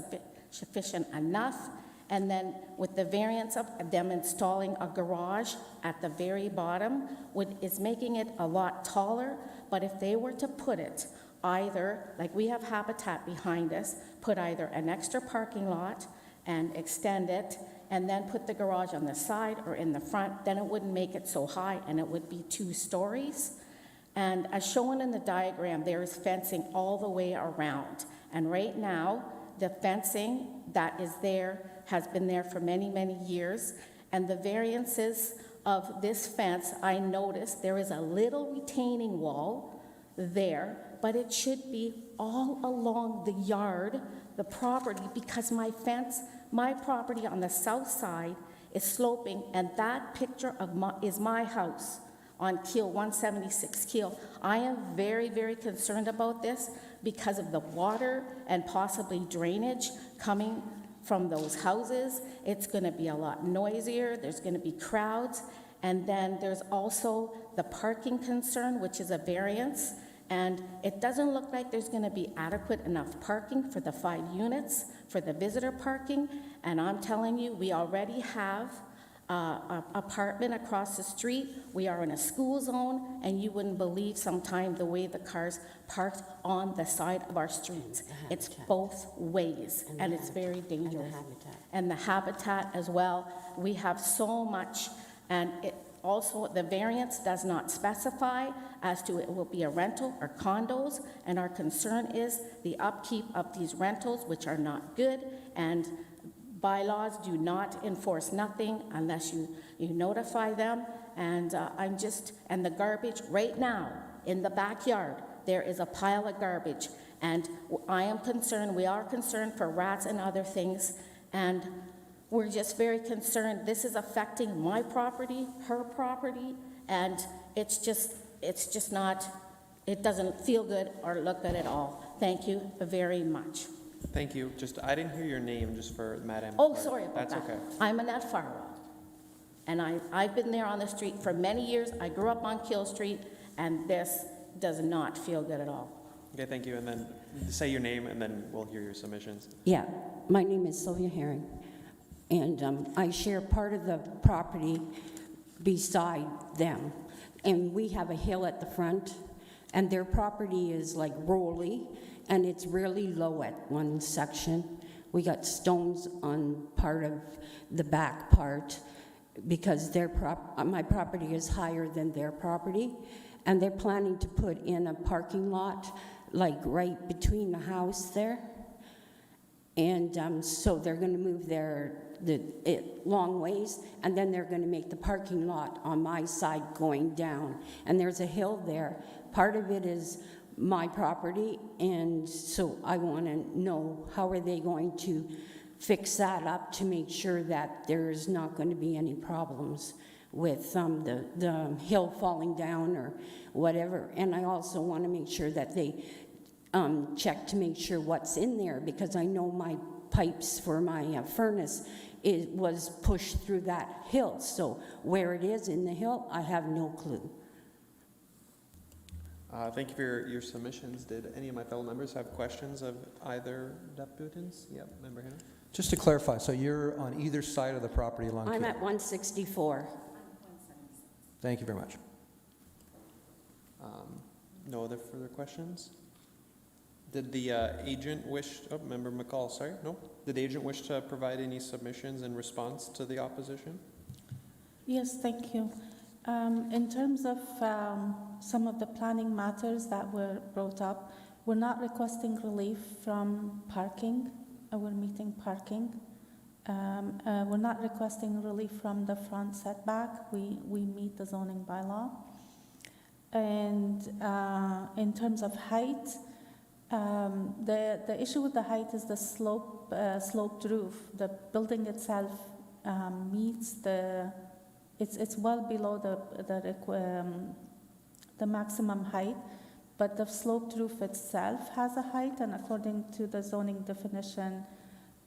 sufficient enough? And then with the variance of them installing a garage at the very bottom, is making it a lot taller. But if they were to put it either, like we have Habitat behind us, put either an extra parking lot and extend it, and then put the garage on the side or in the front, then it wouldn't make it so high, and it would be 2 stories. And as shown in the diagram, there is fencing all the way around. And right now, the fencing that is there has been there for many, many years. And the variances of this fence, I noticed there is a little retaining wall there, but it should be all along the yard, the property, because my property on the south side is sloping, and that picture is my house on Keel 176 Keel. I am very, very concerned about this because of the water and possibly drainage coming from those houses. It's going to be a lot noisier. There's going to be crowds. And then there's also the parking concern, which is a variance. And it doesn't look like there's going to be adequate enough parking for the 5 units for the visitor parking. And I'm telling you, we already have an apartment across the street. We are in a school zone, and you wouldn't believe sometime the way the cars parked on the side of our streets. It's both ways, and it's very dangerous. And the Habitat as well. We have so much, and it also, the variance does not specify as to it will be a rental or condos, and our concern is the upkeep of these rentals, which are not good, and bylaws do not enforce nothing unless you notify them. And and the garbage right now in the backyard, there is a pile of garbage, and I am concerned, we are concerned for rats and other things, and we're just very concerned. This is affecting my property, her property, and it's just not, it doesn't feel good or look good at all. Thank you very much. Thank you. I didn't hear your name, just for Madam. Oh, sorry about That's that. okay. I'm Annette Farwell, and I've been there on the street for many years. I grew up on Keel Street, and this does not feel good at all. Okay, thank you. And then say your name, and then we'll hear your submissions. Yeah, my name is Sylvia Herring, and I share part of the property beside them. And we have a hill at the front, and their property is like rolly, and it's really low at one section. We got stones on part of the back part because my property is higher than their property, and they're planning to put in a parking lot like right between the house there. And so they're going to move it long ways, and then they're going to make the parking lot on my side going down. And there's a hill there. Part of it is my property, and so I want to know how are they going to fix that up to make sure that there's not going to be any problems with the hill falling down or whatever. And I also want to make sure that they check to make sure what's in there, because I know my pipes for my furnace was pushed through that hill. So where it is in the hill, I have no clue. Thank you for your submissions. Did any of my fellow members have questions of either deputants? Yep, Member Hanna. Just to clarify, so you're on either side of the property along I'm Keele? at 164. Thank you very much. No other further questions? Did the agent wish, oh, Member McCall, sorry, no? Did the agent wish to provide any submissions in response to the opposition? Yes, thank you. In terms of some of the planning matters that were brought up, we're not requesting relief from parking. We're meeting parking. We're not requesting relief from the front setback. We meet the zoning bylaw. And in terms of height, the issue with the height is the sloped roof. The building itself meets it's well below the maximum height, but the sloped roof itself has a height, and according to the zoning definition,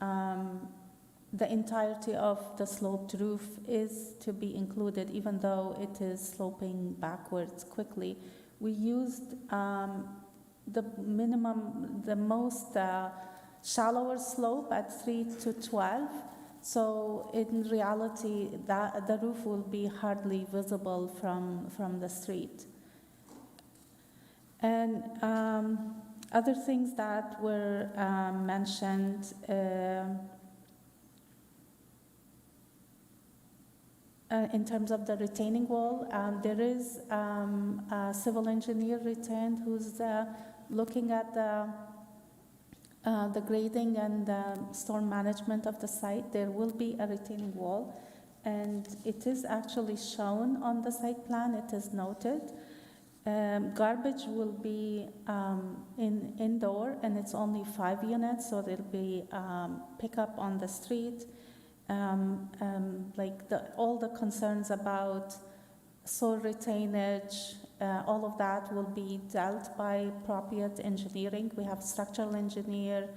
the entirety of the sloped roof is to be included, even though it is sloping backwards quickly. We used the most shallower slope at 3 to 12. So in reality, the roof will be hardly visible from the street. And other things that were mentioned, in terms of the retaining wall, there is a civil engineer retained who's looking at the grading and the storm management of the site. There will be a retaining wall, and it is actually shown on the site plan. It is noted. Garbage will be indoor, and it's only 5 units, so there'll be pickup on the street. Like all the concerns about soil retainage, all of that will be dealt by appropriate engineering. We have structural engineer,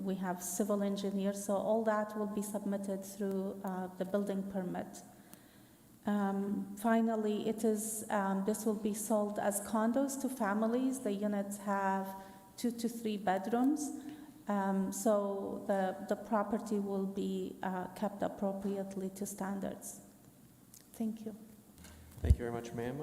we have civil engineer, so all that will be submitted through the building permit. Finally, this will be sold as condos to families. The units have 2 to 3 bedrooms. So the property will be kept appropriately to standards. Thank you. Thank you very much, ma'am.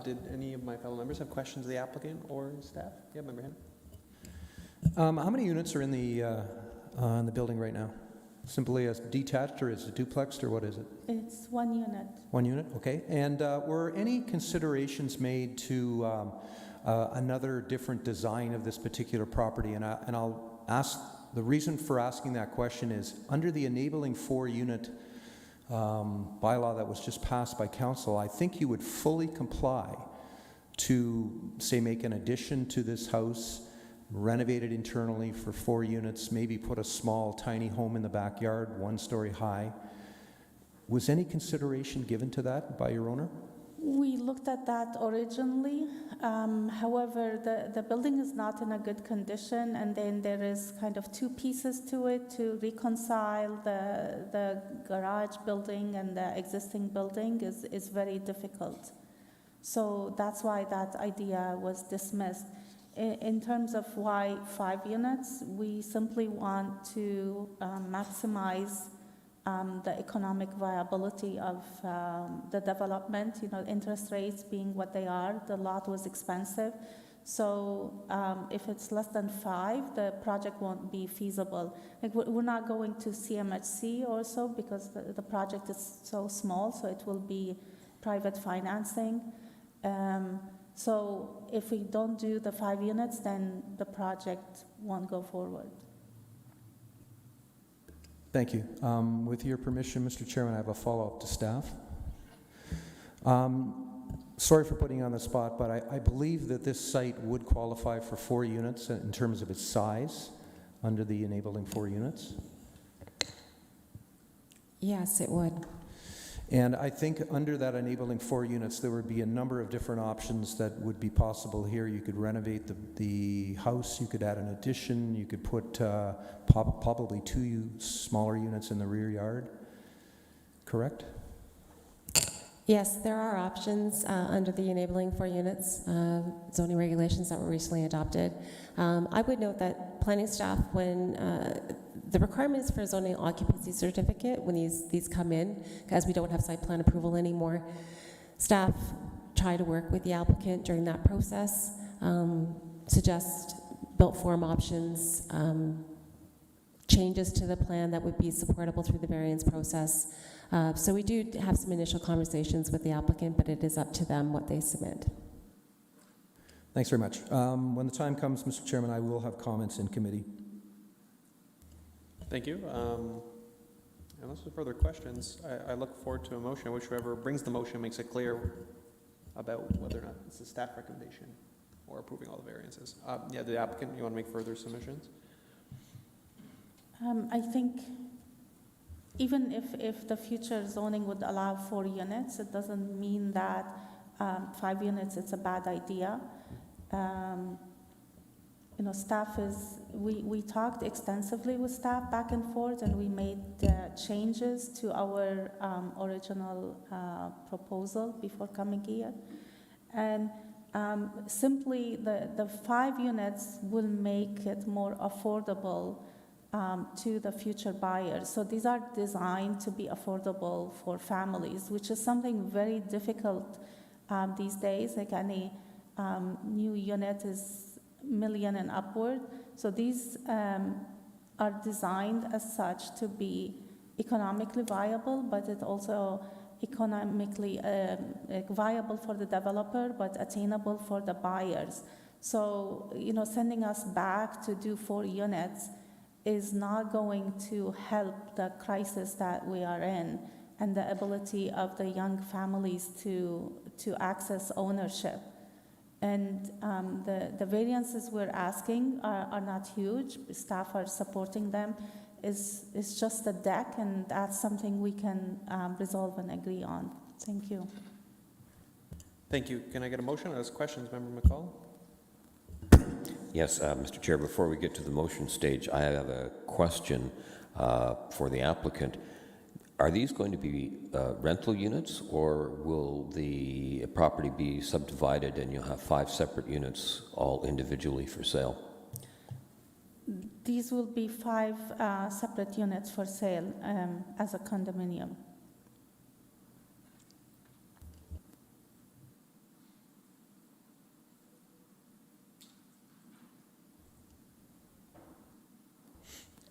Did any of my fellow members have questions of the applicant or staff? Yeah, Member Hanna. How many units are in the building right now? Simply as detached, or is it duplexed, or what is it? It's 1 unit. 1 unit, okay. And were any considerations made to another different design of this particular property? And I'll ask, the reason for asking that question is, under the enabling 4-unit bylaw that was just passed by council, I think you would fully comply to, say, make an addition to this house, renovate it internally for 4 units, maybe put a small, tiny home in the backyard, 1-story high. Was any consideration given to that by your owner? We looked at that originally. However, the building is not in a good condition, and then there is kind of 2 pieces to it to reconcile. The garage building and the existing building is very difficult. So that's why that idea was dismissed. In terms of why 5 units, we simply want to maximize the economic viability of the development. You know, interest rates being what they are, the lot was expensive. So if it's less than 5, the project won't be feasible. Like, we're not going to CMHC or so, because the project is so small, so it will be private financing. So if we don't do the 5 units, then the project won't go forward. Thank you. With your permission, Mr. Chairman, I have a follow-up to staff. Sorry for putting you on the spot, but I believe that this site would qualify for 4 units in terms of its size under the enabling 4 units. Yes, it would. And I think under that enabling 4 units, there would be a number of different options that would be possible here. You could renovate the house, you could add an addition, you could put probably 2 smaller units in the rear yard, correct? Yes, there are options under the enabling 4 units zoning regulations that were recently adopted. I would note that planning staff, when the requirements for a zoning occupancy certificate, when these come in, because we don't have site plan approval anymore, staff try to work with the applicant during that process, suggest built form options, changes to the plan that would be supportable through the variance process. So we do have some initial conversations with the applicant, but it is up to them what they submit. Thanks very much. When the time comes, Mr. Chairman, I will have comments in committee. Thank you. Unless there are further questions, I look forward to a motion, whichever brings the motion makes it clear about whether or not it's a staff recommendation or approving all the variances. Yeah, the applicant, you want to make further submissions? I think even if the future zoning would allow 4 units, it doesn't mean that 5 units it's a bad idea. Staff we talked extensively with staff back and forth, and we made changes to our original proposal before coming here. And simply the 5 units will make it more affordable to the future buyers. So these are designed to be affordable for families, which is something very difficult these days. Like any new unit is $1 million and upward. So these are designed as such to be economically viable, but it also economically viable for the developer, but attainable for the buyers. So, sending us back to do 4 units is not going to help the crisis that we are in and the ability of the young families to access ownership. And the variances we're asking are not huge. Staff are supporting them. It's just a deck, and that's something we can resolve and agree on. Thank you. Thank you. Can I get a motion? Or questions, Member McCall? Yes, Mr. Chair, before we get to the motion stage, I have a question for the applicant. Are these going to be rental units, or will the property be subdivided and you'll have 5 separate units all individually for sale? These will be 5 separate units for sale as a condominium.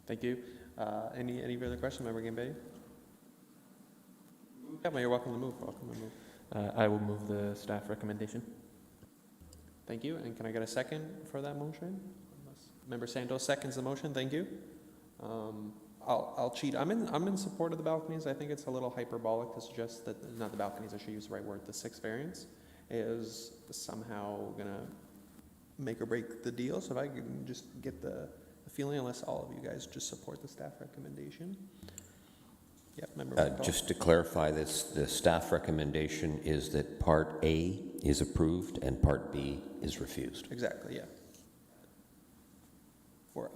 Thank you. Any further questions, Member Gambay? Yeah, you're welcome to move. Welcome to move. I will move the staff recommendation. Thank you. And can I get a second for that motion? Member Santos seconds the motion. Thank you. I'll cheat. I'm in support of the balconies. I think it's a little hyperbolic to suggest that, not the balconies, I should use the right word, the 6th variance is somehow gonna make or break the deal. So if I can just get the feeling, unless all of you guys just support the staff recommendation. Yep, Member Just to clarify this, the staff recommendation is that Part A is approved and Part B is refused. Exactly, yeah.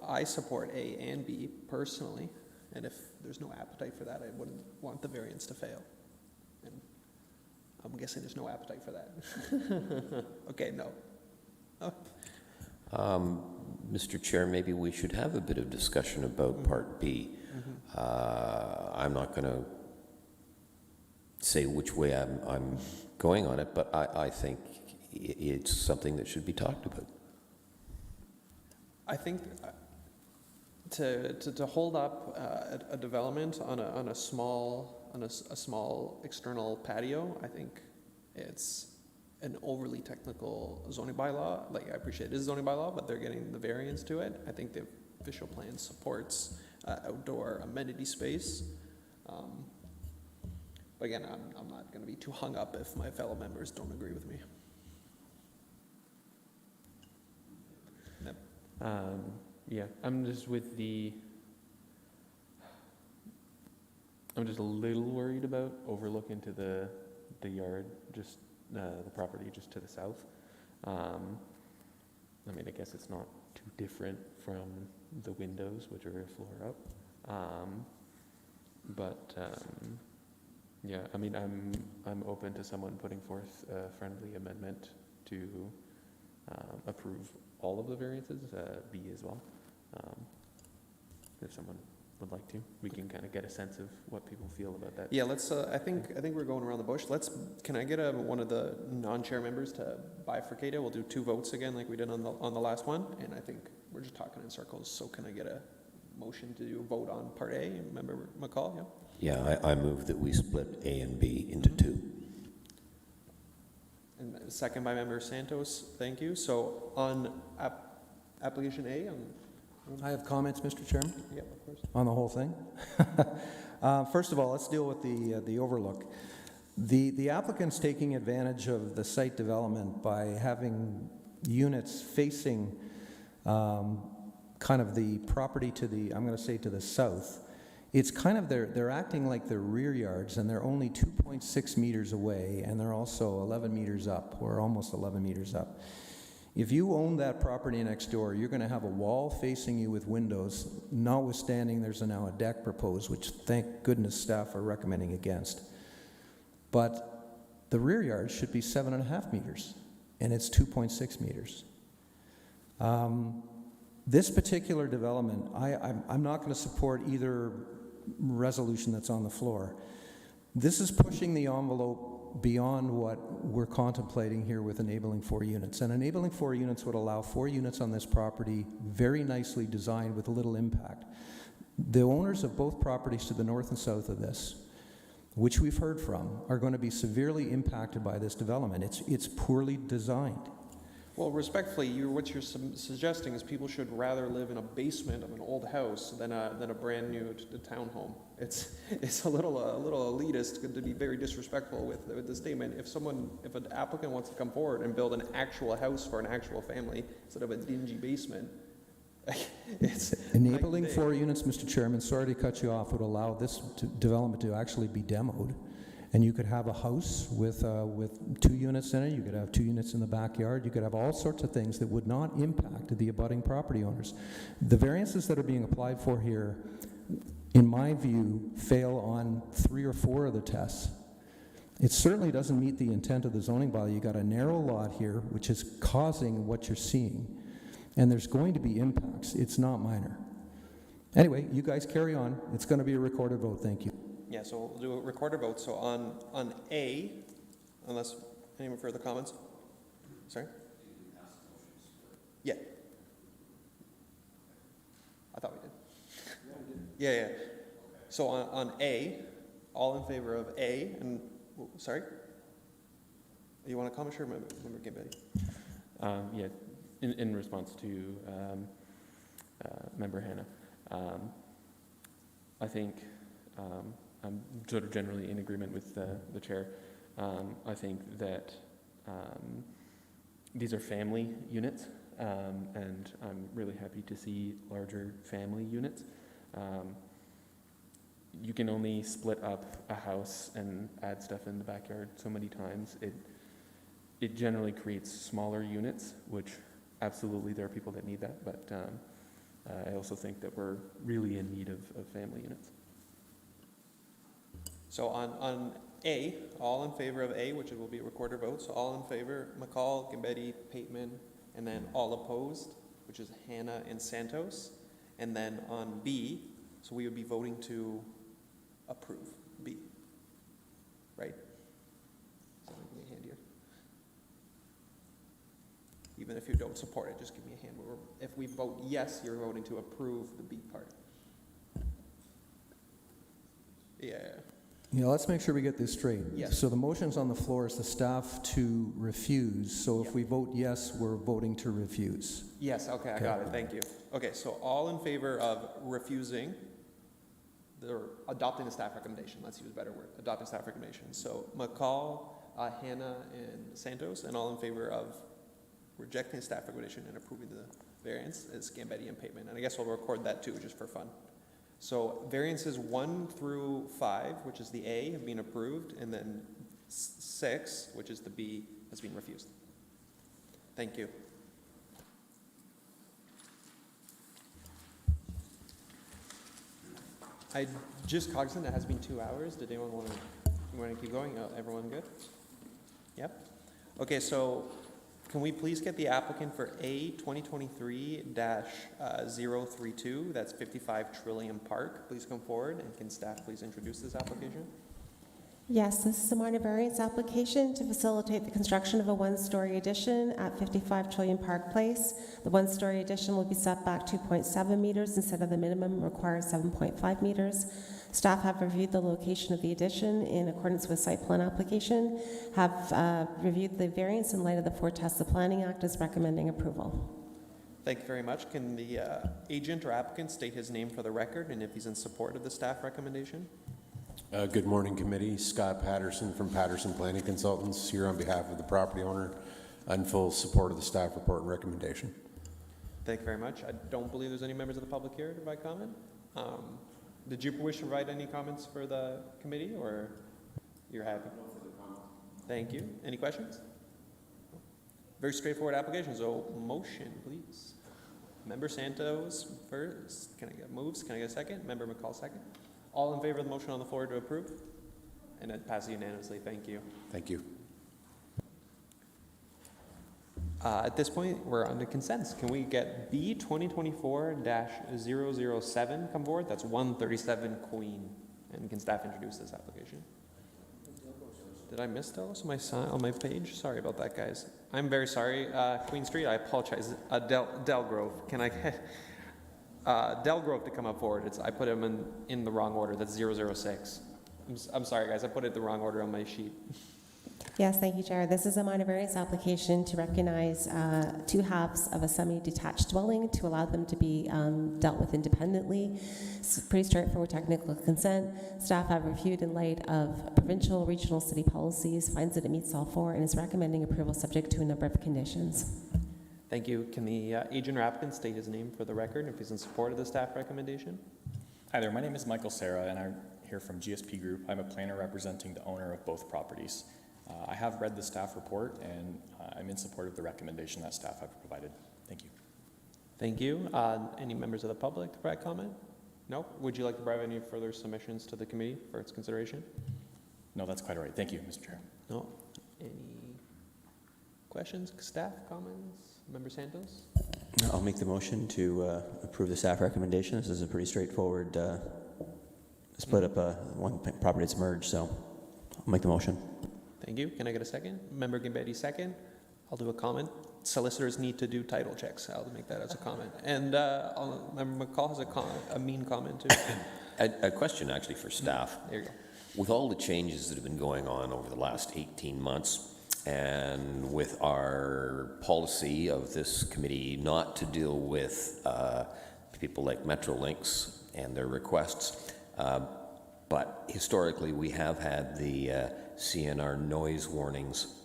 I support A and B personally, and if there's no appetite for that, I wouldn't want the variance to fail. And I'm guessing there's no appetite for that. Okay, no. Oh. Mr. Chair, maybe we should have a bit of discussion about Part B. I'm not going to say which way I'm going on it, but I think it's something that should be talked about. I think to hold up a development on a small external patio, I think it's an overly technical zoning bylaw. Like, I appreciate it is a zoning bylaw, but they're getting the variance to it. I think the official plan supports outdoor amenity space. But again, I'm not going to be too hung up if my fellow members don't agree with me. Yep. Yeah, I'm just with I'm just a little worried about overlooking to the yard, just the property just to the south. I mean, I guess it's not too different from the windows, which are a floor up. Yeah, I mean, I'm open to someone putting forth a friendly amendment to approve all of the variances, B as well. If someone would like to, we can kind of get a sense of what people feel about that. Yeah, let's, I think we're going around the bush. Can I get one of the non-chair members to bifurcate it? We'll do 2 votes again like we did on the last one, and I think we're just talking in circles. So can I get a motion to vote on part A? Member McCall, yeah? Yeah, I move that we split A and B into 2. And second by member Santos, thank you. So on application A, I have comments, Mr. Chairman, yeah, of course. on the whole thing. First of all, let's deal with the overlook. The applicant's taking advantage of the site development by having units facing kind of the property to the, I'm going to say to the south. It's kind of, they're acting like they're rear yards, and they're only 2.6 meters away, and they're also 11 meters up, or almost 11 meters up. If you own that property next door, you're going to have a wall facing you with windows, notwithstanding there's now a deck proposed, which thank goodness staff are recommending against. But the rear yard should be 7.5 meters, and it's 2.6 meters. This particular development, I'm not going to support either resolution that's on the floor. This is pushing the envelope beyond what we're contemplating here with enabling 4 units. And enabling 4 units would allow 4 units on this property, very nicely designed with little impact. The owners of both properties to the north and south of this, which we've heard from, are going to be severely impacted by this development. It's poorly designed. Well, respectfully, what you're suggesting is people should rather live in a basement of an old house than a brand new townhome. It's a little elitist to be very disrespectful with the statement. If an applicant wants to come forward and build an actual house for an actual family instead of a dingy basement, it's enabling 4 units, Mr. Chairman, sorry to cut you off, would allow this development to actually be demoed. And you could have a house with 2 units in it, you could have 2 units in the backyard, you could have all sorts of things that would not impact the abutting property owners. The variances that are being applied for here, in my view, fail on 3 or 4 of the tests. It certainly doesn't meet the intent of the zoning bylaw. You got a narrow lot here, which is causing what you're seeing. And there's going to be impacts. It's not minor. Anyway, you guys carry on. It's going to be a recorded vote. Thank you. yeah. So we'll do a recorded vote. So on A, unless anyone further comments. Sorry. Yeah. I thought we did. Yeah. So on A, all in favor of A, and sorry. You want to comment? Sure, member Gimbetti. Yeah. In response to Member Hannah, I think I'm sort of generally in agreement with the chair. I think that these are family units, and I'm really happy to see larger family units. You can only split up a house and add stuff in the backyard so many times. It generally creates smaller units, which absolutely there are people that need that, but I also think that we're really in need of family units. So on A, all in favor of A, which will be a recorded vote. So all in favor, McCall, Gimbetti, Pateman, and then all opposed, which is Hannah and Santos. And then on B, so we would be voting to approve B, right? So give me a hand here. Even if you don't support it, just give me a hand. If we vote yes, you're voting to approve the B part. Yeah. You know, let's make sure we get this straight. Yes. So the motion's on the floor is the staff to refuse. So if we vote yes, we're voting to refuse. Yes, okay, I got it, thank you. Okay, so all in favor of refusing, or adopting the staff recommendation, let's use a better word, adopting staff recommendation. So McCall, Hannah, and Santos, and all in favor of rejecting the staff recommendation and approving the variance is Gimbetti and Pateman. And I guess we'll record that too, just for fun. So variances 1 through 5, which is the A, have been approved, and then 6, which is the B, has been refused. Thank you. I just cognizant it has been 2 hours. Did anyone want to keep going? Oh, everyone good? Yep. Okay, so can we please get the applicant for A 2023-032, that's 55 Trillium Park, please come forward, and can staff please introduce this application? Yes, this is a minor variance application to facilitate the construction of a one-story addition at 55 Trillium Park Place. The one-story addition will be set back 2.7 meters instead of the minimum required 7.5 meters. Staff have reviewed the location of the addition in accordance with site plan application, have reviewed the variance in light of the four tests of Planning Act, is recommending approval. Thank you very much. Can the agent or applicant state his name for the record and if he's in support of the staff recommendation? Good morning, committee. Scott Patterson from Patterson Planning Consultants here on behalf of the property owner in full support of the staff report and recommendation. Thank you very much. I don't believe there's any members of the public here to provide comment. Did you wish to provide any comments for the committee, or you're happy? No further comments. Thank you. Any questions? Very straightforward application. So motion, please. Member Santos first. Can I get moves? Can I get a second? Member McCall second. All in favor of the motion on the floor to approve? And it passes unanimously. Thank you. Thank you. At this point, we're on to consents. Can we get B 2024-007 come forward? That's 137 Queen. And can staff introduce this application? Did I miss Delos on my page? Sorry about that, guys. I'm very sorry. Queen Street, I apologize. Delgrove. Can I get Delgrove to come up forward? I put him in the wrong order. That's 006. I'm sorry, guys. I put it the wrong order on my sheet. Yes, thank you, Chair. This is a minor variance application to recognize 2 halves of a semi-detached dwelling to allow them to be dealt with independently. It's pretty straightforward technical consent. Staff have reviewed in light of provincial, regional, city policies, finds that it meets all 4, and is recommending approval subject to a number of conditions. Thank you. Can the agent or applicant state his name for the record if he's in support of the staff recommendation? Hi there. My name is Michael Serra, and I'm here from GSP Group. I'm a planner representing the owner of both properties. I have read the staff report, and I'm in support of the recommendation that staff have provided. Thank you. Thank you. Any members of the public to provide comment? No? Would you like to provide any further submissions to the committee for its consideration? No, that's quite all right. Thank you, Mr. Chair. No? Any questions, staff, comments? Member Santos? I'll make the motion to approve the staff recommendation. This is a pretty straightforward split up one property that's merged, so I'll make the motion. Thank you. Can I get a second? Member Gimbetti, second. I'll do a comment. Solicitors need to do title checks. I'll make that as a comment. And Member McCall has a mean comment too. A question actually for staff. There you go. With all the changes that have been going on over the last 18 months, and with our policy of this committee not to deal with people like Metrolinx and their requests, but historically we have had the CNR noise warnings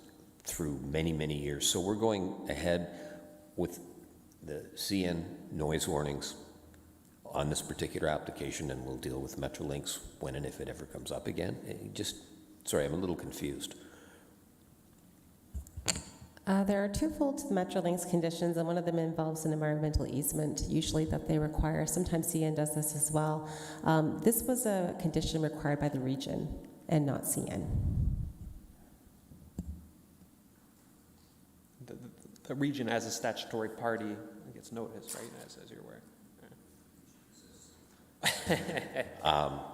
through many, many years. So we're going ahead with the CN noise warnings on this particular application, and we'll deal with Metrolinx when and if it ever comes up again. Sorry, I'm a little confused. There are 2 fold to the Metrolinx conditions, and one of them involves an environmental easement, usually that they require. Sometimes CN does this as well. This was a condition required by the region and not CN. The region as a statutory party gets notice, right, as you're aware.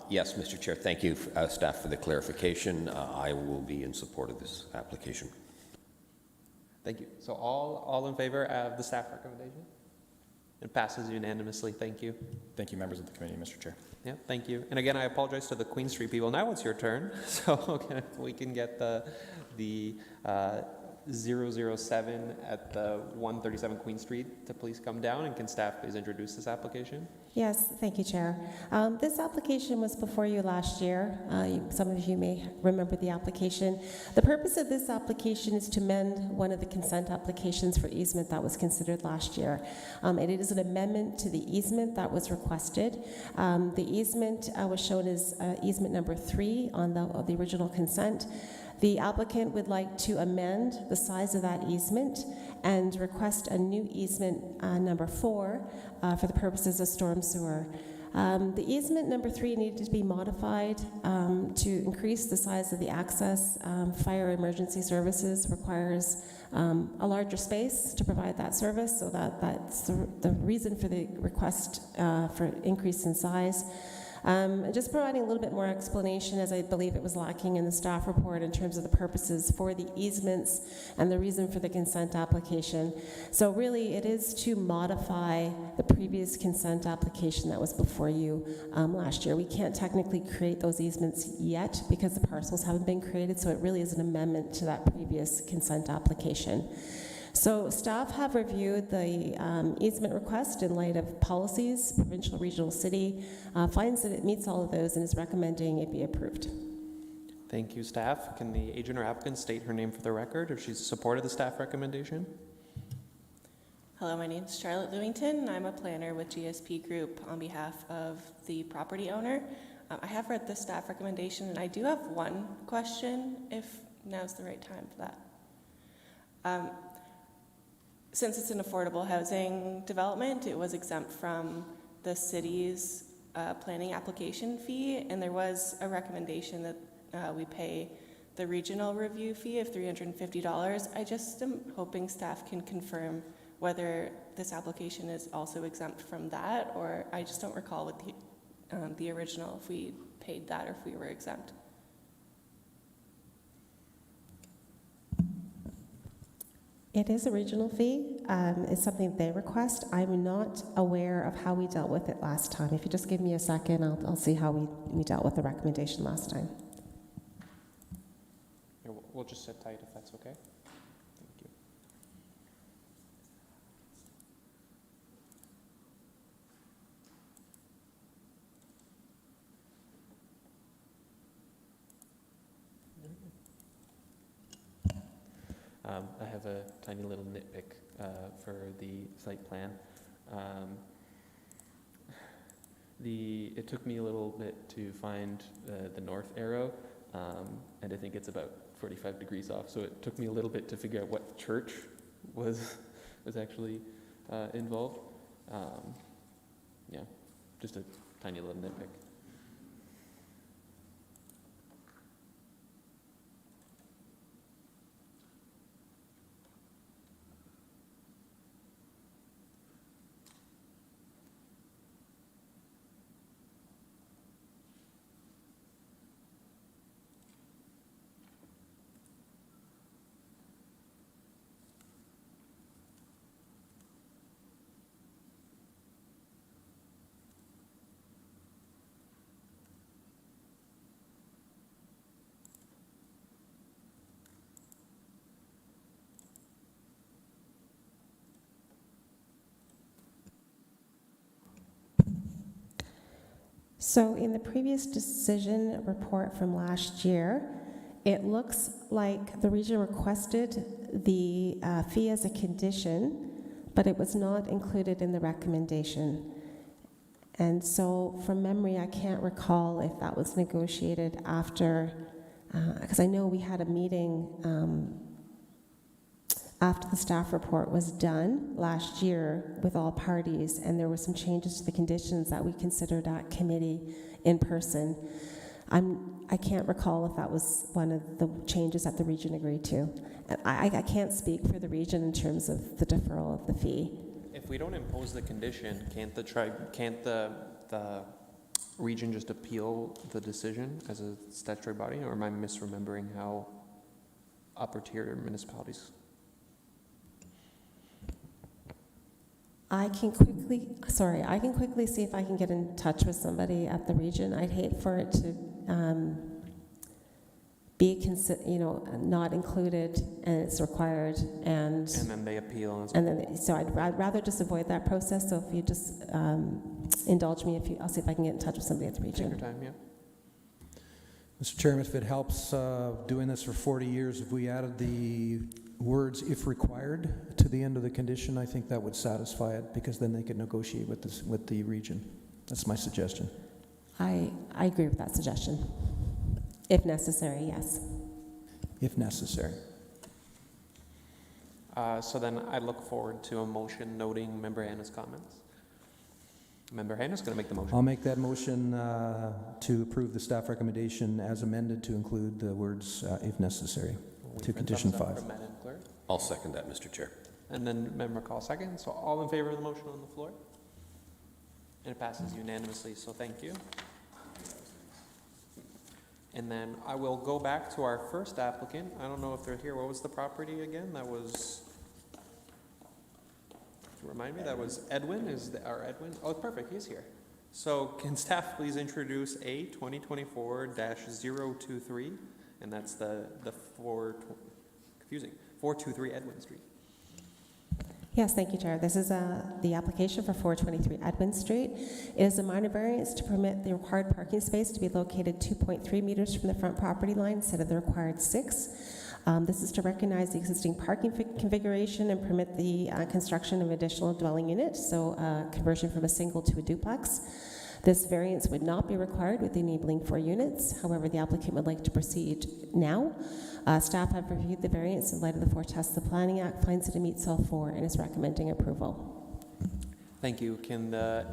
Yes, Mr. Chair, thank you, staff, for the clarification. I will be in support of this application. Thank you. So all in favor of the staff recommendation? It passes unanimously. Thank you. Thank you, members of the committee, Mr. Chair. Yeah, thank you. And again, I apologize to the Queen Street people. Now it's your turn. So we can get the 007 at the 137 Queen Street to please come down, and can staff please introduce this application? Yes, thank you, Chair. This application was before you last year. Some of you may remember the application. The purpose of this application is to amend one of the consent applications for easement that was considered last year. And it is an amendment to the easement that was requested. The easement was shown as easement number 3 on the original consent. The applicant would like to amend the size of that easement and request a new easement number 4 for the purposes of storm sewer. The easement number 3 needed to be modified to increase the size of the access. Fire emergency services requires a larger space to provide that service, so that's the reason for the request for increase in size. Just providing a little bit more explanation, as I believe it was lacking in the staff report in terms of the purposes for the easements and the reason for the consent application. So really, it is to modify the previous consent application that was before you last year. We can't technically create those easements yet because the parcels haven't been created, so it really is an amendment to that previous consent application. So staff have reviewed the easement request in light of policies, provincial, regional, city, finds that it meets all of those and is recommending it be approved. Thank you, staff. Can the agent or applicant state her name for the record if she's supported the staff recommendation? Hello, my name is Charlotte Lewington, and I'm a planner with GSP Group on behalf of the property owner. I have read the staff recommendation, and I do have one question, if now's the right time for that. Since it's an affordable housing development, it was exempt from the city's planning application fee, and there was a recommendation that we pay the regional review fee of $350. I just am hoping staff can confirm whether this application is also exempt from that, or I just don't recall what the original, if we paid that or if we were exempt. It is a regional fee. It's something they request. I'm not aware of how we dealt with it last time. If you just give me a second, I'll see how we dealt with the recommendation last time. Here, we'll just sit tight if that's okay. Thank you. I have a tiny little nitpick for the site plan. It took me a little bit to find the north arrow, and I think it's about 45 degrees off, so it took me a little bit to figure out what church was actually involved. Yeah, just a tiny little nitpick. So in the previous decision report from last year, it looks like the region requested the fee as a condition, but it was not included in the recommendation. And so from memory, I can't recall if that was negotiated after, because I know we had a meeting after the staff report was done last year with all parties, and there were some changes to the conditions that we considered at committee in person. I can't recall if that was one of the changes that the region agreed to. I can't speak for the region in terms of the deferral of the fee. If we don't impose the condition, can't the region just appeal the decision as a statutory body, or am I misremembering how upper tier municipalities? I can quickly see if I can get in touch with somebody at the region. I'd hate for it to not included, and it's required, And then they appeal. so I'd rather just avoid that process. So if you just indulge me, I'll see if I can get in touch with somebody at the Take your region. time, yeah. Mr. Chairman, if it helps, doing this for 40 years, if we added the words "if required" to the end of the condition, I think that would satisfy it, because then they could negotiate with the region. That's my suggestion. I agree with that suggestion. If necessary, yes. If necessary. So then I look forward to a motion noting Member Hannah's comments. Member Hannah's going to make the motion. I'll make that motion to approve the staff recommendation as amended to include the words "if necessary" to condition 5. From Madam Clerk. I'll second that, Mr. Chair. And then Member McCall second. So all in favor of the motion on the floor? And it passes unanimously, so thank you. And then I will go back to our first applicant. I don't know if they're here. What was the property again? That was, remind me, that was Edwin? Our Edwin? Oh, perfect, he's here. So can staff please introduce A 2024-023? And that's the 423 Edwin Street. Yes, thank you, Chair. This is the application for 423 Edwin Street. It is a minor variance to permit the required parking space to be located 2.3 meters from the front property line instead of the required 6. This is to recognize the existing parking configuration and permit the construction of additional dwelling units, so conversion from a single to a duplex. This variance would not be required with the enabling 4 units. However, the applicant would like to proceed now. Staff have reviewed the variance in light of the 4 tests of the Planning Act, finds that it meets all 4, and is recommending approval. Thank you. Can the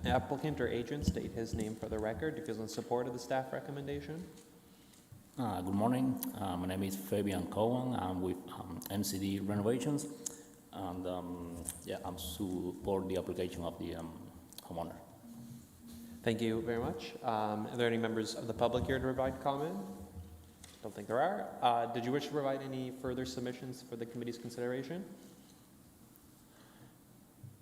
applicant or agent state his name for the record if he's in support of the staff recommendation? Good morning. My name is Fabian Cohen. I'm with NCD Renovations, and I'm support the application of the homeowner. Thank you very much. Are there any members of the public here to provide comment? Don't think there are. Did you wish to provide any further submissions for the committee's consideration?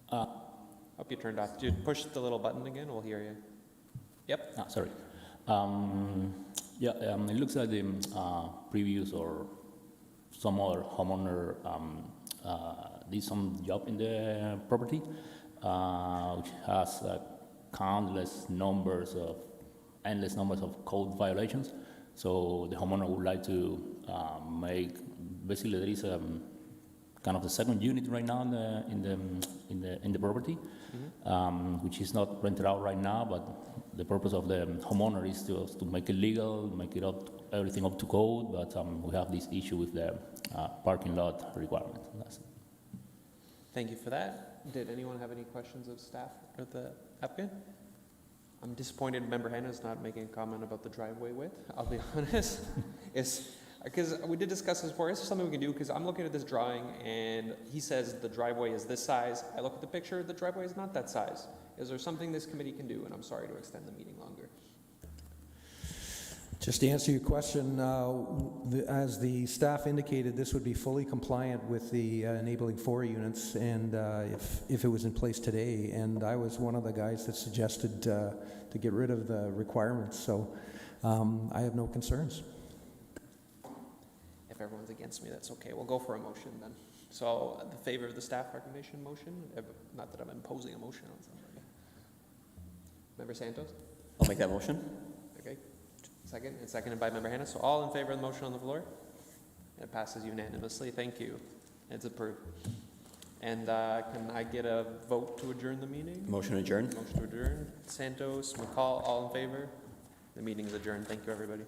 Hope you turned off. Did you push the little button again? We'll hear you. Yep. Sorry. It looks like the previous or some other homeowner did some job in the property, which has endless numbers of code violations. So the homeowner would like to make, basically there is a kind of the second unit right now in the property, which is not rented out right now, but the purpose of the homeowner is to make it legal, make it everything up to code, but we have this issue with the parking lot requirement. Thank you for that. Did anyone have any questions of staff or the applicant? I'm disappointed Member Hannah is not making a comment about the driveway width, I'll be honest. Because we did discuss this before. Is there something we can do? Because I'm looking at this drawing and he says the driveway is this size. I look at the picture, the driveway is not that size. Is there something this committee can do? And I'm sorry to extend the meeting longer. Just to answer your question, as the staff indicated, this would be fully compliant with the enabling 4 units, and if it was in place today, and I was one of the guys that suggested to get rid of the requirements, so I have no concerns. If everyone's against me, that's okay. We'll go for a motion then. So, the favor of the staff recommendation motion? Not that I'm imposing a motion on somebody. Member Santos? I'll make that motion. Okay. Second, and seconded by Member Hannah. So all in favor of the motion on the floor? It passes unanimously. Thank you. It's approved. And can I get a vote to adjourn the meeting? Motion adjourned. Motion to adjourn. Santos, McCall, all in favor? The meeting is adjourned. Thank you, everybody.